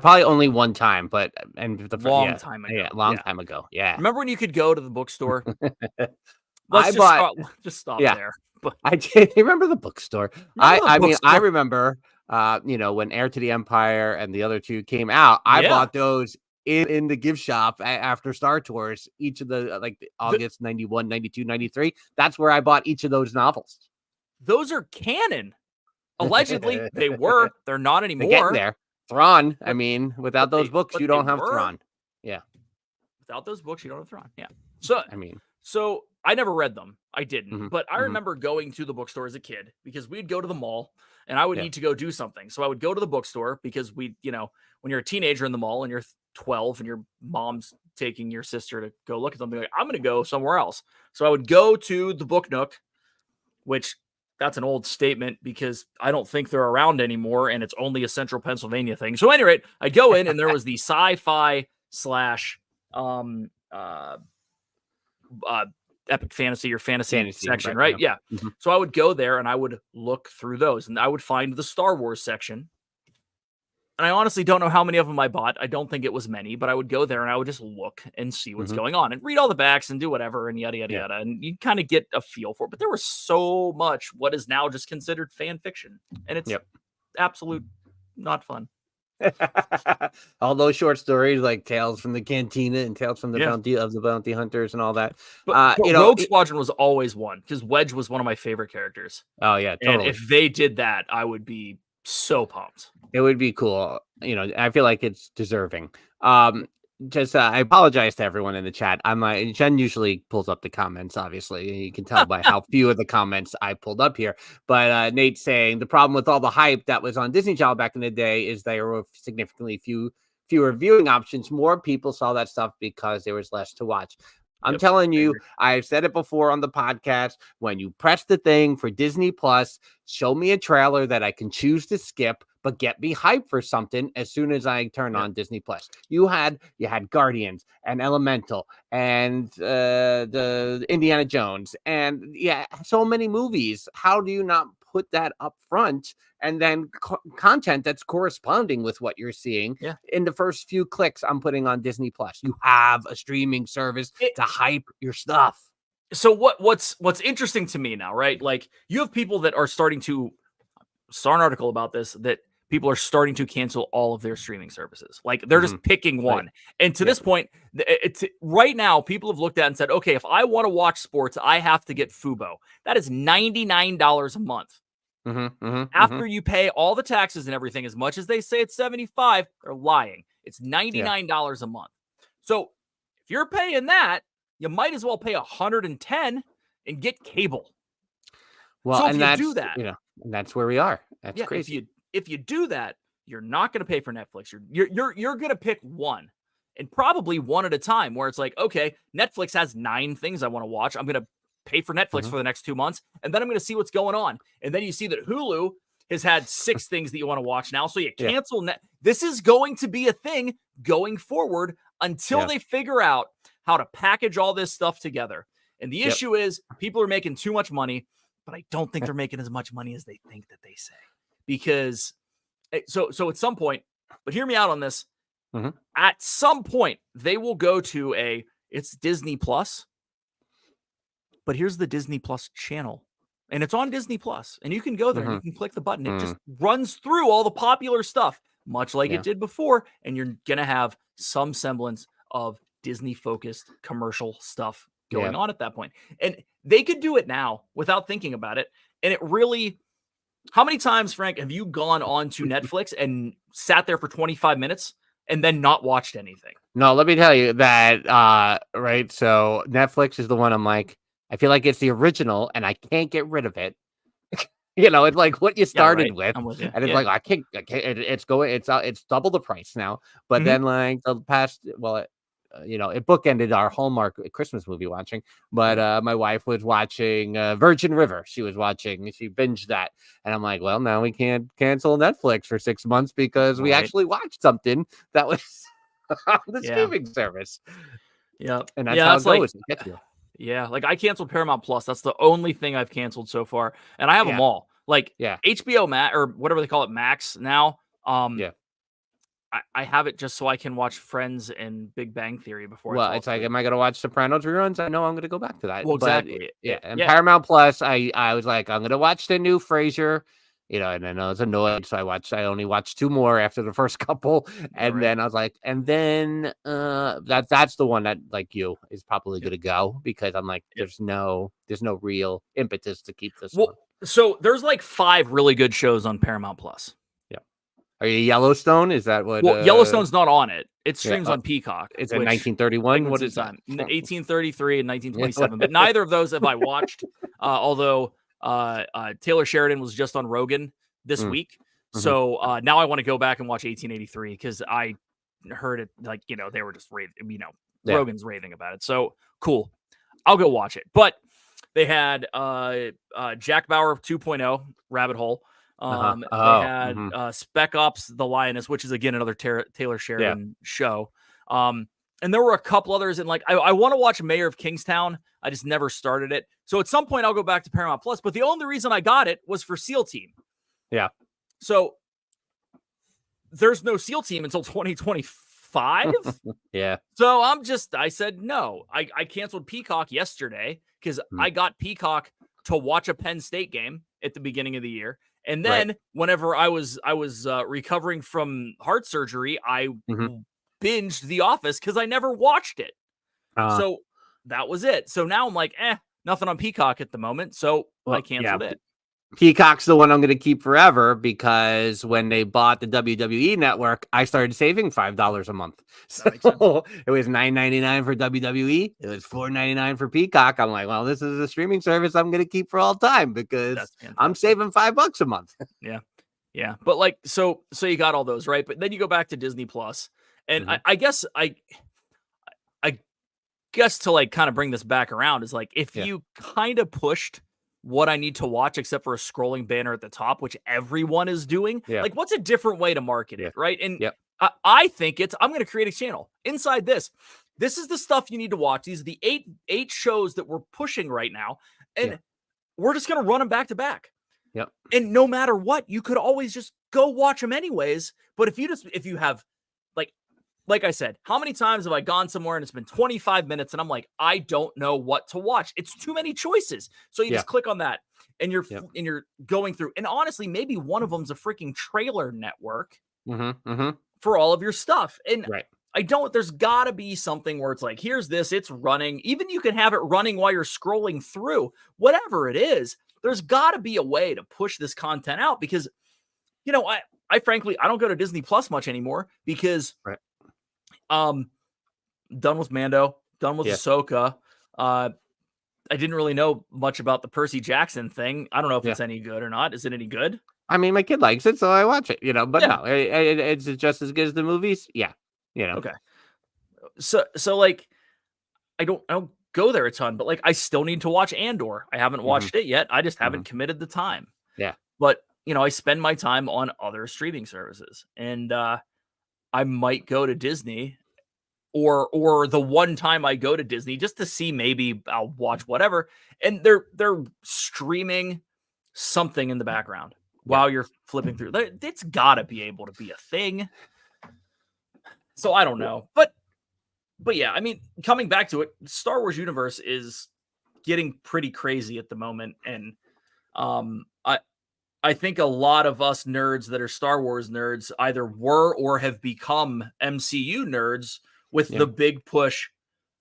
probably only one time, but long time ago. Yeah, long time ago. Yeah. Remember when you could go to the bookstore? Just stop there. But I remember the bookstore. I remember when Heir to the Empire and the other two came out. I bought those in the gift shop after Star Tours, each of the August 91, 92, 93. That's where I bought each of those novels. Those are canon. Allegedly, they were. They're not anymore. They're getting there. Thrawn. I mean, without those books, you don't have Thrawn. Yeah. Without those books, you don't have Thrawn. Yeah. So so I never read them. I didn't. But I remember going to the bookstore as a kid because we'd go to the mall and I would need to go do something. So I would go to the bookstore because when you're a teenager in the mall and you're 12 and your mom's taking your sister to go look at something, like, I'm going to go somewhere else. So I would go to the Book Nook, which that's an old statement because I don't think they're around anymore and it's only a central Pennsylvania thing. So anyway, I'd go in and there was the sci-fi / epic fantasy or fantasy section, right? Yeah. So I would go there and I would look through those and I would find the Star Wars section. And I honestly don't know how many of them I bought. I don't think it was many, but I would go there and I would just look and see what's going on and read all the backs and do whatever and yada, yada, yada. And you kind of get a feel for it. But there was so much what is now just considered fan fiction. And it's absolute not fun. All those short stories like Tales from the Cantina and Tales from the Bounty Hunters and all that. But Rogue Squadron was always one because Wedge was one of my favorite characters. Oh yeah, totally. And if they did that, I would be so pumped. It would be cool. I feel like it's deserving. I apologize to everyone in the chat. Jen usually pulls up the comments, obviously. You can tell by how few of the comments I pulled up here. But Nate's saying the problem with all the hype that was on Disney Channel back in the day is there were significantly fewer viewing options. More people saw that stuff because there was less to watch. I'm telling you, I've said it before on the podcast. When you press the thing for Disney Plus, show me a trailer that I can choose to skip, but get me hyped for something as soon as I turn on Disney Plus. You had Guardians and Elemental and the Indiana Jones and so many movies. How do you not put that up front and then content that's corresponding with what you're seeing in the first few clicks I'm putting on Disney Plus? You have a streaming service to hype your stuff. So what's interesting to me now, right? Like you have people that are starting to saw an article about this, that people are starting to cancel all of their streaming services. Like they're just picking one. Right. And to this point, it's right now, people have looked at it and said, okay, if I want to watch sports, I have to get Fubo. That is $99 a month. After you pay all the taxes and everything, as much as they say it's $75, they're lying. It's $99 a month. So if you're paying that, you might as well pay $110 and get cable. Well, so and if you do that, and that's where we are. That's crazy. If you do that, you're not going to pay for Netflix. You're going to pick one, and probably one at a time. Where it's like, okay, Netflix has 9 things I want to watch. I'm going to pay for Netflix for the next 2 months, and then I'm going to see what's going on. And then you see that Hulu has had 6 things that you want to watch now, so you cancel Net. This is going to be a thing going forward until they figure out how to package all this stuff together. And the issue is people are making too much money, but I don't think they're making as much money as they think that they say. Because so at some point, but hear me out on this. At some point, they will go to it's Disney Plus, but here's the Disney Plus channel, and it's on Disney Plus, and you can go there and you can click the button. It just runs through all the popular stuff, much like it did before, and you're gonna have some semblance of Disney-focused commercial stuff going on at that point. And they could do it now without thinking about it, and it really. How many times, Frank, have you gone on to Netflix and sat there for 25 minutes and then not watched anything? No, let me tell you that, right? So Netflix is the one I'm like, I feel like it's the original and I can't get rid of it. It's like what you started with. And it's like, I can't, it's double the price now. But then like the past, it bookended our Hallmark Christmas movie watching, but my wife was watching Virgin River. She binged that. And I'm like, well, now we can't cancel Netflix for 6 months because we actually watched something that was on the streaming service. Yeah. And that's how it goes. Yeah. Like I canceled Paramount Plus. That's the only thing I've canceled so far. And I have them all. Like HBO Max or whatever they call it, Max now. I have it just so I can watch Friends and Big Bang Theory before. Well, it's like, am I going to watch Sopranos reruns? I know I'm going to go back to that. Well, exactly. And Paramount Plus, I was like, I'm going to watch the new Frasier and then I was annoyed, so I only watched 2 more after the first couple, and then I was like, and then that's the one that, like you, is probably gonna go, because I'm like, there's no real impetus to keep this one. So there's like 5 really good shows on Paramount Plus. Are you Yellowstone? Is that what? Well, Yellowstone's not on it. It streams on Peacock. It's in 1931. What is that? 1833 and 1927. But neither of those have I watched. Although Taylor Sheridan was just on Rogan this week, so now I want to go back and watch 1883 because I heard it, like, they were just raving. Rogan's raving about it. So cool. I'll go watch it. But they had Jack Bauer 2.0 Rabbit Hole. They had Spec Ops The Lioness, which is again another Taylor Sheridan show. And there were a couple others, and like I want to watch Mayor of Kingstown. I just never started it. So at some point I'll go back to Paramount Plus. But the only reason I got it was for SEAL Team. Yeah. So there's no SEAL Team until 2025. Yeah. So I said no. I canceled Peacock yesterday because I got Peacock to watch a Penn State game at the beginning of the year. And then whenever I was recovering from heart surgery, I binged The Office because I never watched it. So that was it. So now I'm like, nothing on Peacock at the moment. So I canceled it. Peacock's the one I'm going to keep forever, because when they bought the WWE network, I started saving $5 a month. So it was $9.99 for WWE. It was $4.99 for Peacock. I'm like, well, this is a streaming service I'm going to keep for all time, because I'm saving $5 a month. Yeah. But like, so you got all those, right? But then you go back to Disney Plus, and I guess to like kind of bring this back around is like, if you kind of pushed what I need to watch, except for a scrolling banner at the top, which everyone is doing. Like, what's a different way to market it, right? And I think I'm going to create a channel inside this. This is the stuff you need to watch. These are the eight shows that we're pushing right now, and we're just going to run them back to back. Yep. And no matter what, you could always just go watch them anyways. But if you have, like I said, how many times have I gone somewhere and it's been 25 minutes and I'm like, I don't know what to watch. It's too many choices. So you just click on that and you're going through. And honestly, maybe one of them's a freaking trailer network for all of your stuff. And there's gotta be something where it's like, here's this, it's running. Even you can have it running while you're scrolling through, whatever it is. There's gotta be a way to push this content out, because, I frankly, I don't go to Disney Plus much anymore, because done with Mando, done with Ahsoka. I didn't really know much about the Percy Jackson thing. I don't know if it's any good or not. Is it any good? I mean, my kid likes it, so I watch it, but no, it's just as good as the movies. Yeah. Okay. So like, I don't go there a ton, but like, I still need to watch Andor. I haven't watched it yet. I just haven't committed the time. Yeah. But I spend my time on other streaming services, and I might go to Disney, or the one time I go to Disney just to see, maybe I'll watch whatever. And they're streaming something in the background while you're flipping through. It's gotta be able to be a thing. So I don't know, but yeah, I mean, coming back to it, Star Wars universe is getting pretty crazy at the moment. And, I think a lot of us nerds that are Star Wars nerds either were or have become MCU nerds with the big push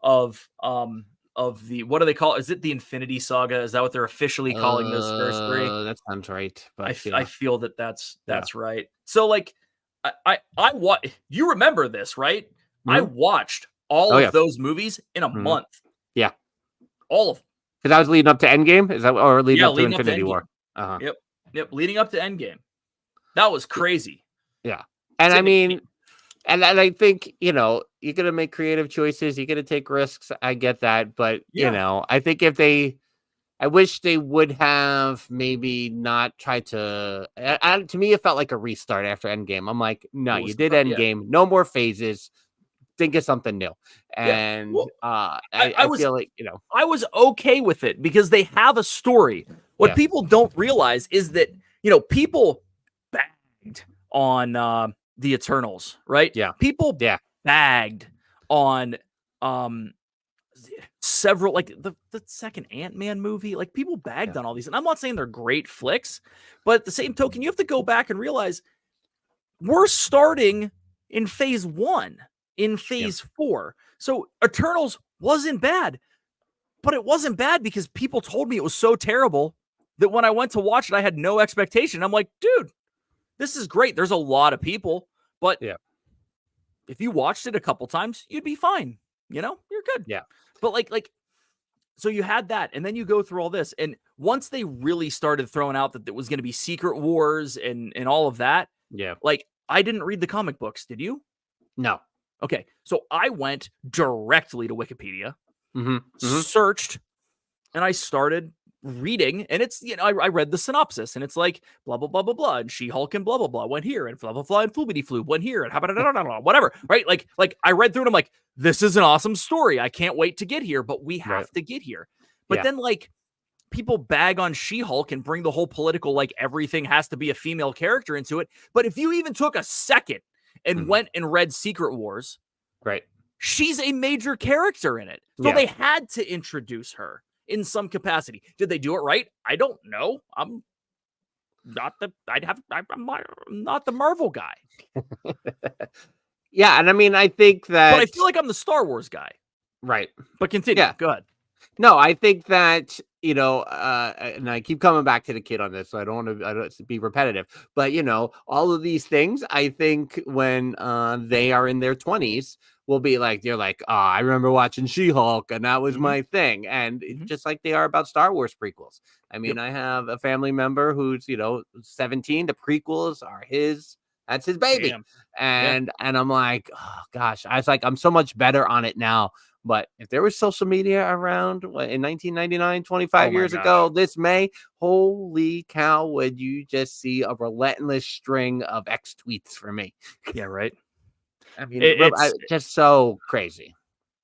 of the, what do they call it? Is it the Infinity Saga? Is that what they're officially calling this first 3? That sounds right. But I feel that's right. So like, you remember this, right? I watched all of those movies in a month. Yeah. All of them. Because I was leading up to Endgame? Is that, or leading up to Infinity War? Yep, leading up to Endgame. That was crazy. Yeah. And I mean, and I think, you're going to make creative choices. You're going to take risks. I get that. But, I think I wish they would have maybe not tried to me, it felt like a restart after Endgame. I'm like, no, you did Endgame. No more phases. Think of something new. And I feel like, I was okay with it because they have a story. What people don't realize is that, people bagged on the Eternals, right? Yeah. People bagged on several, like the second Ant-Man movie, like people bagged on all these. And I'm not saying they're great flicks, but at the same token, you have to go back and realize we're starting in phase 1, in phase 4. So Eternals wasn't bad, but it wasn't bad because people told me it was so terrible that when I went to watch it, I had no expectation. I'm like, dude, this is great. There's a lot of people, but if you watched it a couple times, you'd be fine. You know, you're good. Yeah. But like, so you had that, and then you go through all this. And once they really started throwing out that it was going to be Secret Wars and all of that, like I didn't read the comic books. Did you? No. Okay. So I went directly to Wikipedia, Mm-hmm. searched, and I started reading, and it's, you know, I read the synopsis, and it's like blah blah blah blah blah, and She-Hulk and blah blah blah went here, and blah blah blah, and Floobity Floob went here, and whatever, right? Like I read through it, I'm like, this is an awesome story. I can't wait to get here, but we have to get here. But then like people bag on She-Hulk and bring the whole political, like everything has to be a female character into it. But if you even took a second and went and read Secret Wars, right, she's a major character in it. So they had to introduce her in some capacity. Did they do it right? I don't know. I'm not the Marvel guy. Yeah, and I mean, I think that, but I feel like I'm the Star Wars guy. Right. But continue. Yeah. Go ahead. No, I think that, you know, and I keep coming back to the kid on this, so I don't want to be repetitive, but you know, all of these things, I think when they are in their 20s, will be like, they're like, oh, I remember watching She-Hulk and that was my thing. And just like they are about Star Wars prequels. I mean, I have a family member who's, you know, 17. The prequels are that's his baby. Damn. And I'm like, oh gosh, I was like, I'm so much better on it now. But if there was social media around in 1999, 25 years ago, this May, holy cow, would you just see a relentless string of X tweets for me? Yeah, right. I mean, it's just so crazy.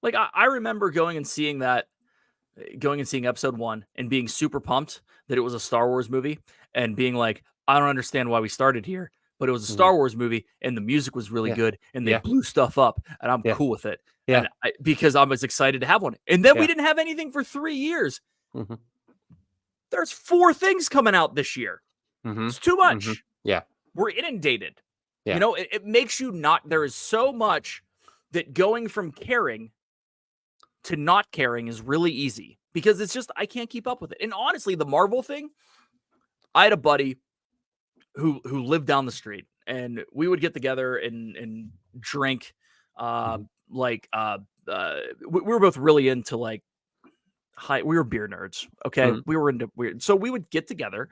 Like I remember going and seeing episode 1 and being super pumped that it was a Star Wars movie and being like, I don't understand why we started here, but it was a Star Wars movie and the music was really good and they blew stuff up and I'm cool with it. Yeah, because I was excited to have one. And then we didn't have anything for 3 years. There's 4 things coming out this year. It's too much. Yeah. We're inundated. Yeah. You know, it makes you not, there is so much that going from caring to not caring is really easy because it's just, I can't keep up with it. And honestly, the Marvel thing, I had a buddy who lived down the street and we would get together and drink, we were both really into like we were beer nerds. Okay. We were into weird. So we would get together,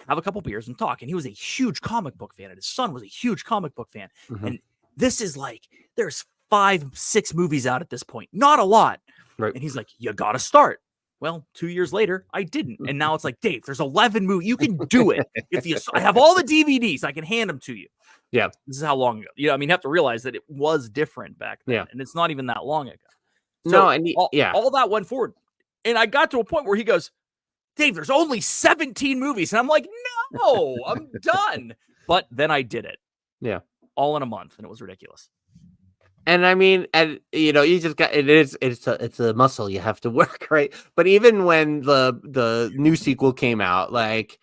have a couple beers and talk. And he was a huge comic book fan and his son was a huge comic book fan. And this is like, there's 5-6 movies out at this point. Not a lot. Right. And he's like, you got to start. Well, 2 years later, I didn't. And now it's like, Dave, there's 11 movies. You can do it. I have all the DVDs. I can hand them to you. Yeah. This is how long ago. You know, I mean, you have to realize that it was different back then. Yeah. And it's not even that long ago. So no, and all that went forward. And I got to a point where he goes, Dave, there's only 17 movies. And I'm like, no, I'm done. But then I did it. Yeah. All in a month. And it was ridiculous. And I mean, and you know, you just got it's a muscle you have to work, right? But even when the new sequel came out, like,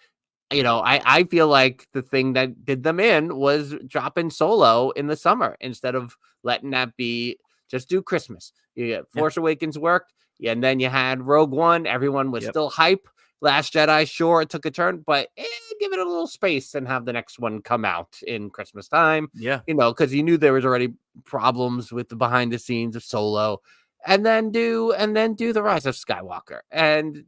you know, I feel like the thing that did them in was dropping Solo in the summer instead of letting that be just do Christmas. You get Force Awakens worked, and then you had Rogue One. Everyone was still hype. Last Jedi, sure, it took a turn, but give it a little space and have the next one come out in Christmas time. Yeah, you know, because you knew there was already problems with the behind the scenes of Solo, and then do the Rise of Skywalker. And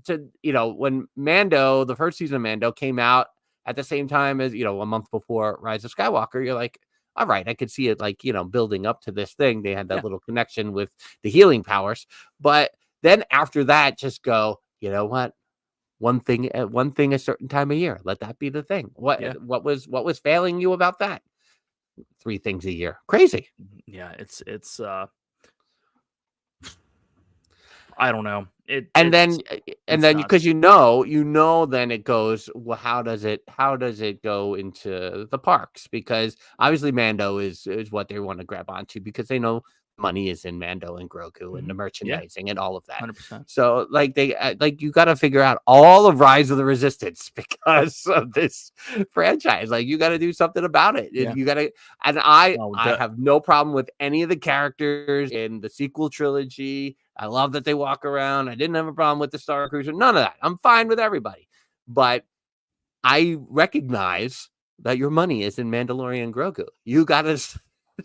to, you know, when Mando, the first season of Mando came out at the same time as, you know, a month before Rise of Skywalker, you're like, all right, I could see it, like, you know, building up to this thing. They had that little connection with the healing powers, but then after that, just go, you know what? One thing a certain time of year. Let that be the thing. What was failing you about that? 3 things a year. Crazy. Yeah, it's I don't know. Then because you know then it goes, well, how does it go into the parks? Because obviously Mando is what they want to grab onto because they know money is in Mando and Grogu and the merchandising and all of that. 100%. So like you got to figure out all of Rise of the Resistance because of this franchise. Like you got to do something about it. Yeah. You got to, and I that- have no problem with any of the characters in the sequel trilogy. I love that they walk around. I didn't have a problem with the Star Cruiser. None of that. I'm fine with everybody, but I recognize that your money is in Mandalorian and Grogu. You got to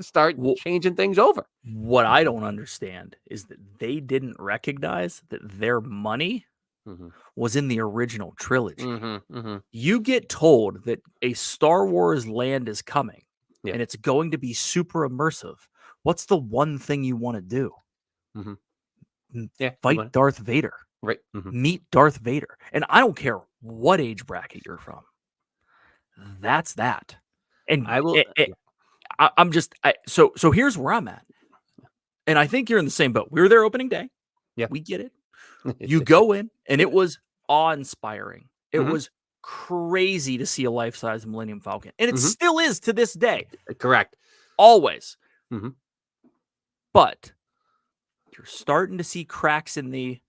start changing things over. What I don't understand is that they didn't recognize that their money was in the original trilogy. You get told that a Star Wars land is coming and it's going to be super immersive. What's the one thing you want to do? Fight Darth Vader. Right. Meet Darth Vader. And I don't care what age bracket you're from. That's that. And I will. I'm just so here's where I'm at. And I think you're in the same boat. We were there opening day. Yeah. We get it. You go in and it was awe-inspiring. It was crazy to see a life-size Millennium Falcon. And it still is to this day. Correct. Always. But you're starting to see cracks in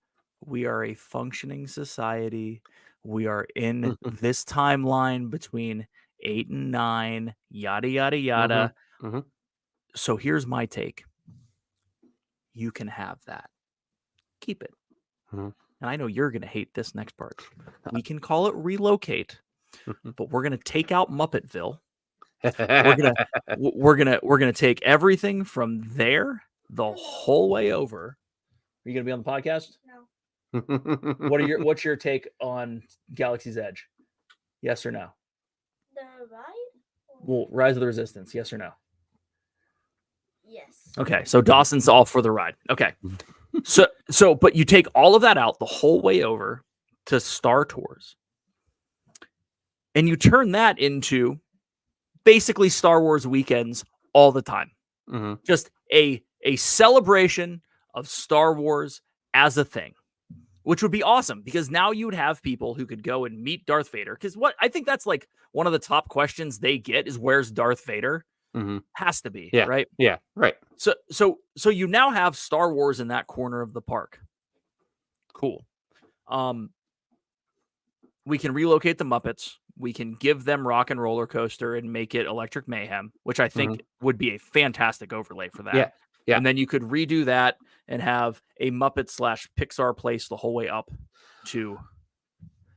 we are a functioning society. We are in this timeline between 8 and 9, yada, yada, yada. So here's my take. You can have that. Keep it. And I know you're going to hate this next part. We can call it relocate, but we're going to take out Muppetville. We're gonna take everything from there the whole way over. Are you going to be on the podcast? No. What's your take on Galaxy's Edge? Yes or no? The ride? Well, Rise of the Resistance, yes or no? Yes. Okay, so Dawson's all for the ride. Okay. So but you take all of that out the whole way over to Star Tours. And you turn that into basically Star Wars weekends all the time. Just a celebration of Star Wars as a thing, which would be awesome because now you would have people who could go and meet Darth Vader. Because what I think that's like one of the top questions they get is where's Darth Vader? Has to be, right? Yeah, right. So you now have Star Wars in that corner of the park. Cool. We can relocate the Muppets. We can give them Rock and Roller Coaster and make it Electric Mayhem, which I think would be a fantastic overlay for that. Yeah. And then you could redo that and have a Muppet / Pixar place the whole way up to.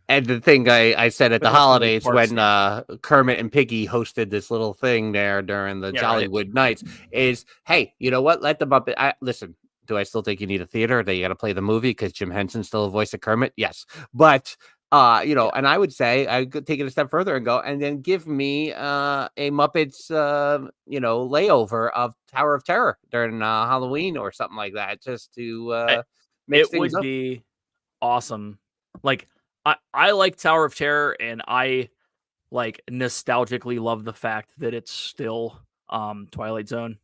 And the thing I said at the holidays park when Kermit and Piggy hosted this little thing there during the Jollywood Nights is, hey, you know what? Let the Muppet. Listen, do I still think you need a theater? That you got to play the movie because Jim Henson's still a voice of Kermit? Yes. But, and I would say I could take it a step further and go and then give me a Muppets, layover of Tower of Terror during Halloween or something like that just to mix things up. It would be awesome. Like, I like Tower of Terror, and I like nostalgically love the fact that it's still Twilight Zone.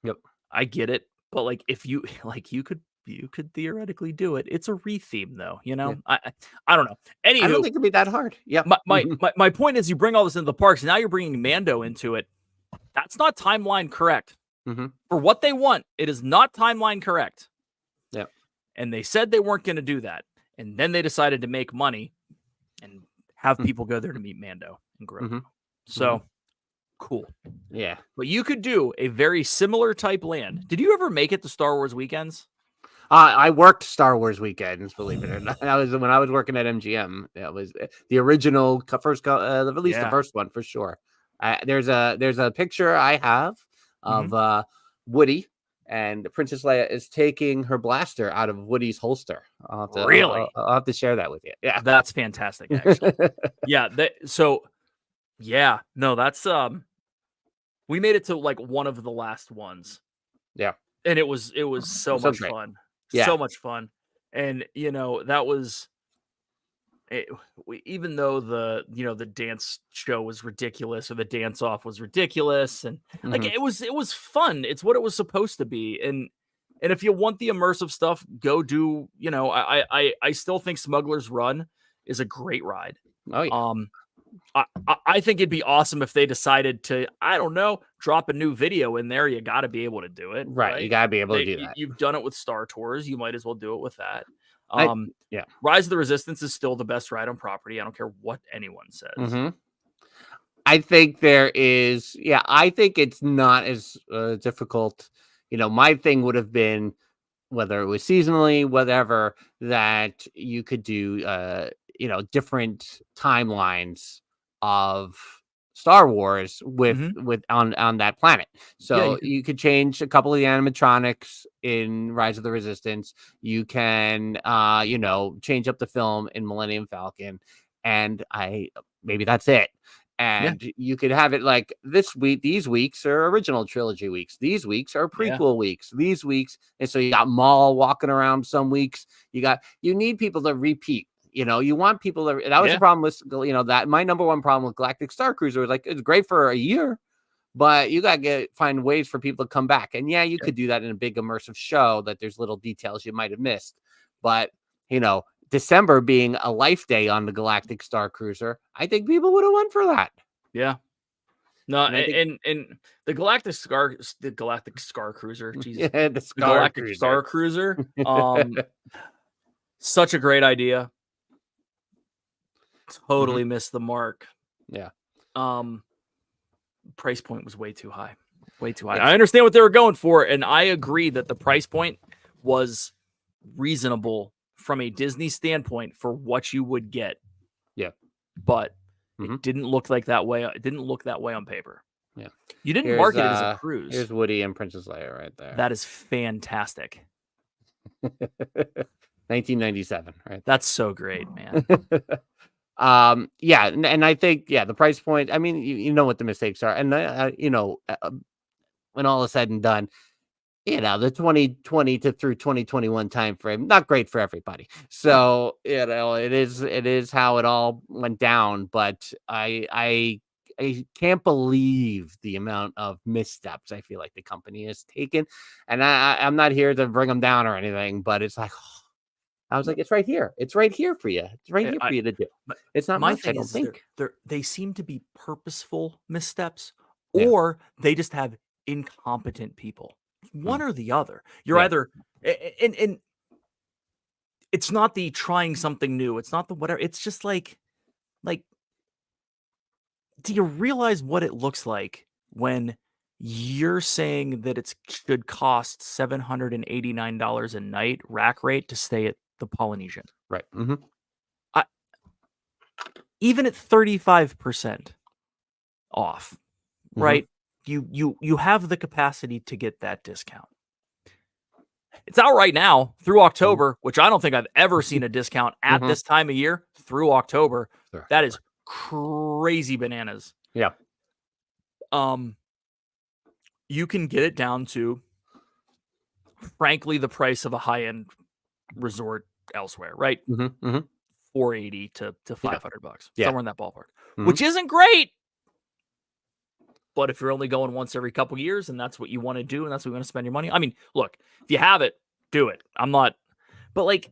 Yep, I get it, but like if you you could theoretically do it. It's a retheme though, you know. Yeah. I don't know. Anywho, I don't think it'd be that hard. Yeah. My point is, you bring all this into the parks. Now you're bringing Mando into it. That's not timeline correct. For what they want, it is not timeline correct. Yeah. And they said they weren't going to do that. And then they decided to make money and have people go there to meet Mando and Grogu. So cool. Yeah. But you could do a very similar type land. Did you ever make it to Star Wars weekends? I worked Star Wars weekends, believe it or not. That was when I was working at MGM. That was the original first, at least the first one for sure. There's a picture I have of Woody. And Princess Leia is taking her blaster out of Woody's holster. Really? I'll have to share that with you. Yeah, that's fantastic. Actually, that's we made it to like one of the last ones. Yeah, and it was so much fun. Yeah, so much fun. And that was. Even though the dance show was ridiculous or the dance off was ridiculous and like it was fun. It's what it was supposed to be. And if you want the immersive stuff, go do, I still think Smuggler's Run is a great ride. Oh yeah. I think it'd be awesome if they decided to, I don't know, drop a new video in there. You got to be able to do it. Right. You got to be able to do that. You've done it with Star Tours. You might as well do it with that. Yeah. Rise of the Resistance is still the best ride on property. I don't care what anyone says. Mm-hmm. I think there is, I think it's not as difficult. My thing would have been, whether it was seasonally, whatever, that you could do, different timelines of Star Wars with on that planet. So you could change a couple of the animatronics in Rise of the Resistance. You can, change up the film in Millennium Falcon, and maybe that's it. And you could have it like this week. These weeks are original trilogy weeks. These weeks are prequel weeks. These weeks, and so you got Maul walking around some weeks. You need people to repeat. You want people to. That was the problem with that. My number one problem with Galactic Star Cruiser was like, it's great for a year, but you gotta find ways for people to come back. And you could do that in a big immersive show. That there's little details you might have missed, but December being a life day on the Galactic Star Cruiser, I think people would have went for that. Yeah. No, and the Galactic Star Cruiser, Jesus. The Galactic Star Cruiser. Such a great idea. Totally missed the mark. Yeah. Price point was way too high. Way too high. I understand what they were going for, and I agree that the price point was reasonable from a Disney standpoint for what you would get. Yeah. But it didn't look like that way. It didn't look that way on paper. Yeah. You didn't market it as a cruise. Here's Woody and Princess Leia right there. That is fantastic. 1997, right? That's so great, man. And I think the price point, I mean, you know what the mistakes are, and when all is said and done, the 2020 through 2021 time frame, not great for everybody. So it is how it all went down. But I can't believe the amount of missteps I feel like the company has taken, and I'm not here to bring them down or anything, but it's like, I was like, it's right here. It's right here for you. It's right here for you to do. It's not my much, thing. I don't think. They seem to be purposeful missteps, or they just have incompetent people. One or the other. You're either and it's not the trying something new. It's not the whatever. It's just like, do you realize what it looks like when you're saying that it should cost $789 a night rack rate to stay at the Polynesian? Right. Even at 35% off, right? You have the capacity to get that discount. It's out right now through October, which I don't think I've ever seen a discount at this time of year through October. Sure. That is crazy bananas. Yeah. You can get it down to, frankly, the price of a high-end resort elsewhere, right? 480 to $500, somewhere in that ballpark, which isn't great. But if you're only going once every couple years and that's what you want to do and that's what you want to spend your money, I mean, look, if you have it, do it. I'm not, but like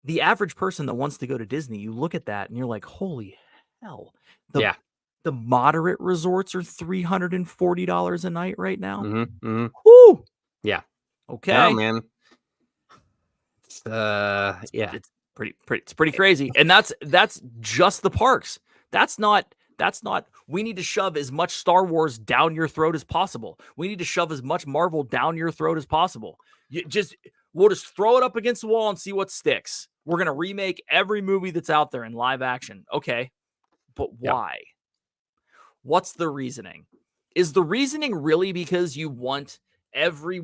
the average person that wants to go to Disney, you look at that and you're like, holy hell. The moderate resorts are $340 a night right now. Woo! Yeah. Okay. Oh, man. It's pretty crazy. And that's just the parks. That's not, we need to shove as much Star Wars down your throat as possible. We need to shove as much Marvel down your throat as possible. We'll just throw it up against the wall and see what sticks. We're going to remake every movie that's out there in live action. Okay. But why? Yeah. What's the reasoning? Is the reasoning really because you want every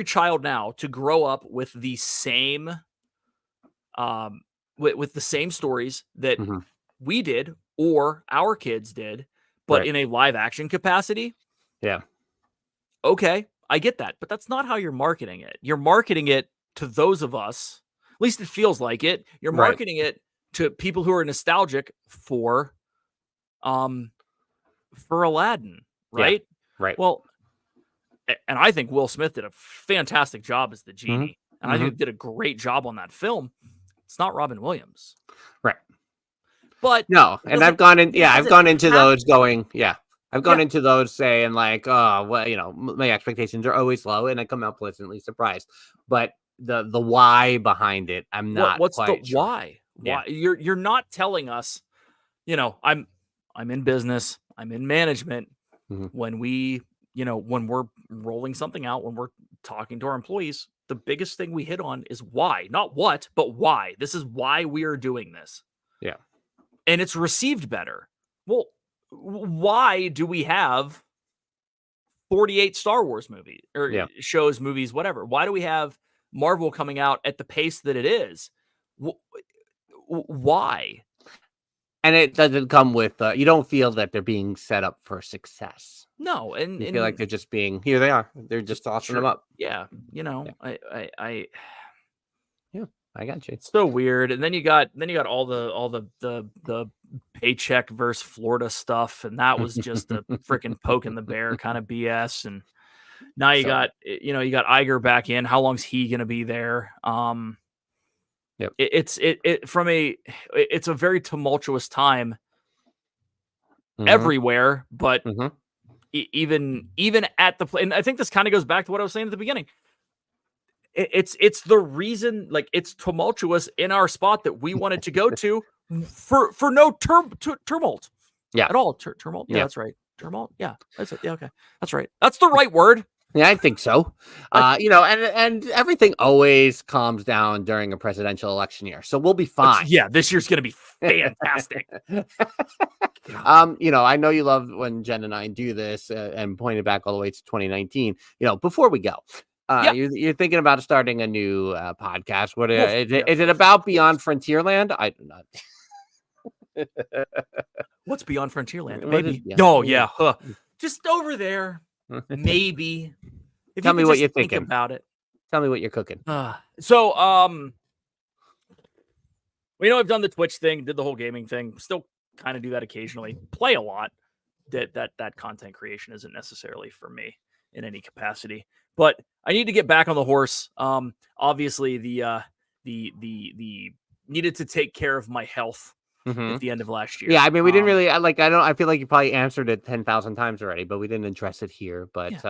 child now to grow up with the same, with the same stories that we did or our kids did, but in a live action capacity? Yeah. Okay, I get that, but that's not how you're marketing it. You're marketing it to those of us, at least it feels like it. You're marketing it to people who are nostalgic for Aladdin, right? Yeah, right. Well, and I think Will Smith did a fantastic job as the genie, and I think he did a great job on that film. It's not Robin Williams. Right. but No, it and doesn't- I've gone in. it Yeah, I've doesn't gone into have- those going. Yeah, I've gone Yeah. into those saying like, oh, well, my expectations are always low, and I come out pleasantly surprised. But the why behind it, I'm not what's quite the sure. why? Yeah. Why you're not telling us? I'm in business. I'm in management. Mhm. When when we're rolling something out, when we're talking to our employees, the biggest thing we hit on is why, not what, but why. This is why we are doing this. Yeah. And it's received better. Well, why do we have 48 Star Wars movies or Yeah. shows, movies, whatever? Why do we have Marvel coming out at the pace that it is? Why? And it doesn't come with. You don't feel that they're being set up for success. No, and You feel like they're just being. Here they are. They're just tossing them up. Yeah, I got you. it's so weird. And then you got all the paycheck versus Florida stuff, and that was just a freaking poke in the bear kind of BS. And now you got Iger back in. How long's he gonna be there? Yep. It's a very tumultuous time Mhm. everywhere, but Mhm. even at the and I think this kind of goes back to what I was saying at the beginning. It's the reason, like, it's tumultuous in our spot that we wanted to go to for no turmoil. Yeah. At all. Turmoil. Yeah, Yeah. that's right. Turmoil. Yeah, that's it. Yeah, okay, that's right. That's the right word. Yeah, I think so. And everything always calms down during a presidential election year, so we'll be fine. Yeah, this year's gonna be fantastic. I know you love when Jen and I do this and pointed back all the way to 2019. Before we go, Yeah. you're thinking about starting a new podcast. What Well, is yeah, it about Beyond Frontierland? I do not. What's Beyond Frontierland? What is Maybe. Beyond- Oh yeah, just over there. Maybe. If Tell you me could what just you're think thinking. about it. Tell me what you're cooking. So, I've done the Twitch thing, did the whole gaming thing. Still kind of do that occasionally. Play a lot. That content creation isn't necessarily for me in any capacity. But I need to get back on the horse. Obviously, the needed to take care of my health Mhm. at the end of last year. Yeah, I mean, we didn't really. I feel like you probably answered it 10,000 times already, but we didn't address it here. But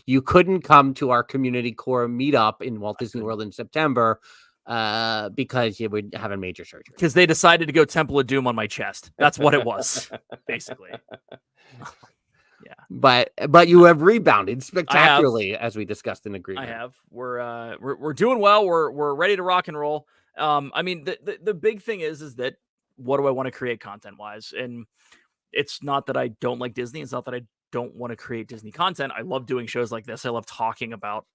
you couldn't come to our community core meetup in Walt Disney World in September because you were having major surgery. Because they decided to go Temple of Doom on my chest. That's what it was, basically. But you have rebounded spectacularly, as we discussed in agreement. I have. We're doing well. We're ready to rock and roll. I mean, the big thing is that what do I want to create content wise? And it's not that I don't like Disney. It's not that I don't want to create Disney content. I love doing shows like this. I love talking about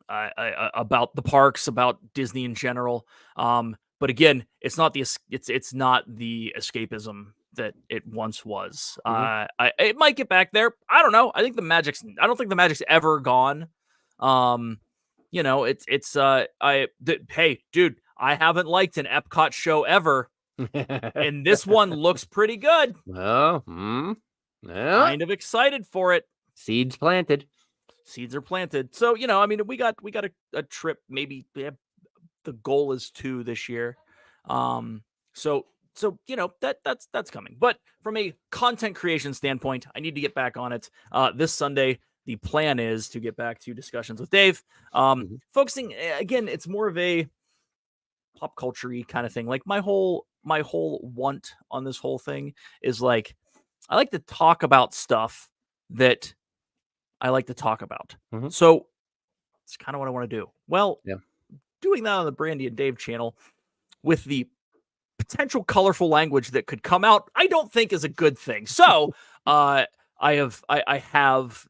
about the parks, about Disney in general. But again, it's not the escapism that it once was. It might get back there. I don't know. I don't think the magic's ever gone. Hey, dude, I haven't liked an Epcot show ever, and this one looks pretty good. Well, Kind of excited for it. Seeds planted. Seeds are planted. So, we got a trip. Maybe the goal is 2 this year. So that's coming. But from a content creation standpoint, I need to get back on it. This Sunday, the plan is to get back to discussions with Dave. Focusing again, it's more of a pop culture-y kind of thing. Like my whole want on this whole thing is like, I like to talk about stuff that I like to talk about. So it's kind of what I want to do. Well, doing that on the Brandy and Dave channel with the potential colorful language that could come out, I don't think is a good thing. So I have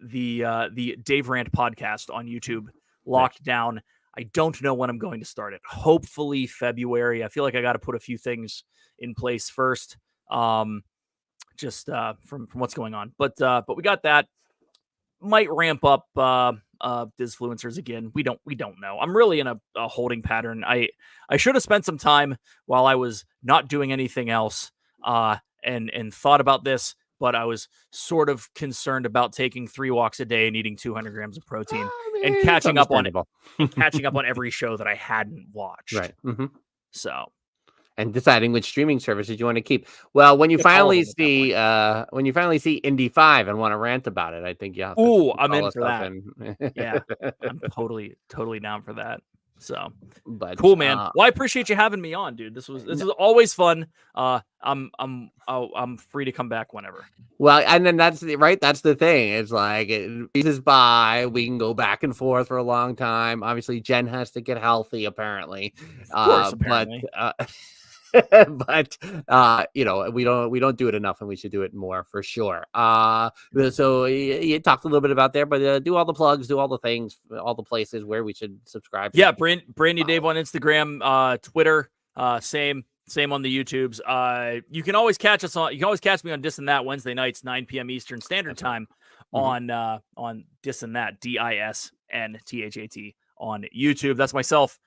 the Dave Rant podcast on YouTube locked down. I don't know when I'm going to start it. Hopefully February. I feel like I got to put a few things in place first. Just from what's going on. But we got that. Might ramp up Disfluencers again. We don't know. I'm really in a holding pattern. I should have spent some time while I was not doing anything else and thought about this, but I was sort of concerned about taking 3 walks a day and eating 200 grams of protein and catching up on every show that I hadn't watched. Right. So and deciding which streaming services you want to keep. Well, when you It's all of finally them at that see Indy 5 and want to rant about it, I think you have to Ooh, I'm call in us for up that. and Yeah, I'm totally down for that. So but cool, man. Well, I appreciate you having me on, dude. This is always fun. I'm free to come back whenever. well, and then that's the thing. It's like it breezes by. We can go back and forth for a long time. Obviously, Jen has to get healthy, apparently. Of course, apparently. But you know, we don't do it enough, and we should do it more for sure. So you talked a little bit about there, but do all the plugs, do all the things, all the places where we should subscribe. Yeah, Brandy Dave on Instagram, Twitter, same on the YouTubes. You can always catch me on Dis and That Wednesday nights, 9 p.m. Eastern Standard Time on Dis and That, DISNTHAT on YouTube. That's myself,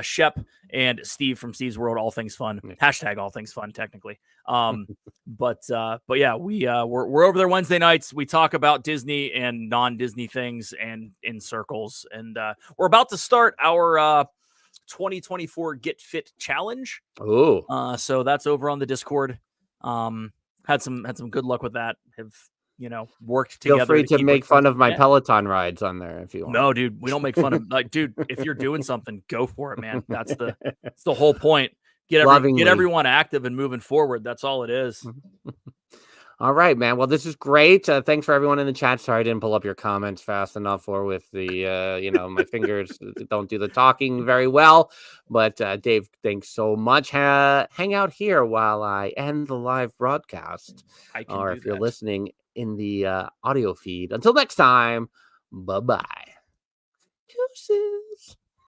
Shep, and Steve from Steve's World, All Things Fun. Hashtag All Things Fun, technically. But yeah, we're over there Wednesday nights. We talk about Disney and non-Disney things and in circles. And we're about to start our 2024 Get Fit Challenge. Oh, so that's over on the Discord. Had some good luck with that. Have worked together. Feel free to keep make fun of my Yeah. Peloton rides on there if you want. No, dude, we don't make fun of dude. If you're doing something, go for it, man. That's the whole point. Get everyone active and moving forward. That's all it is. All right, man. Well, this is great. Thanks for everyone in the chat. Sorry I didn't pull up your comments fast enough, or with the my fingers don't do the talking very well. But Dave, thanks so much. Hang out here while I end the live broadcast, or if you're listening in the audio feed. Until next time, bye-bye. Deuces.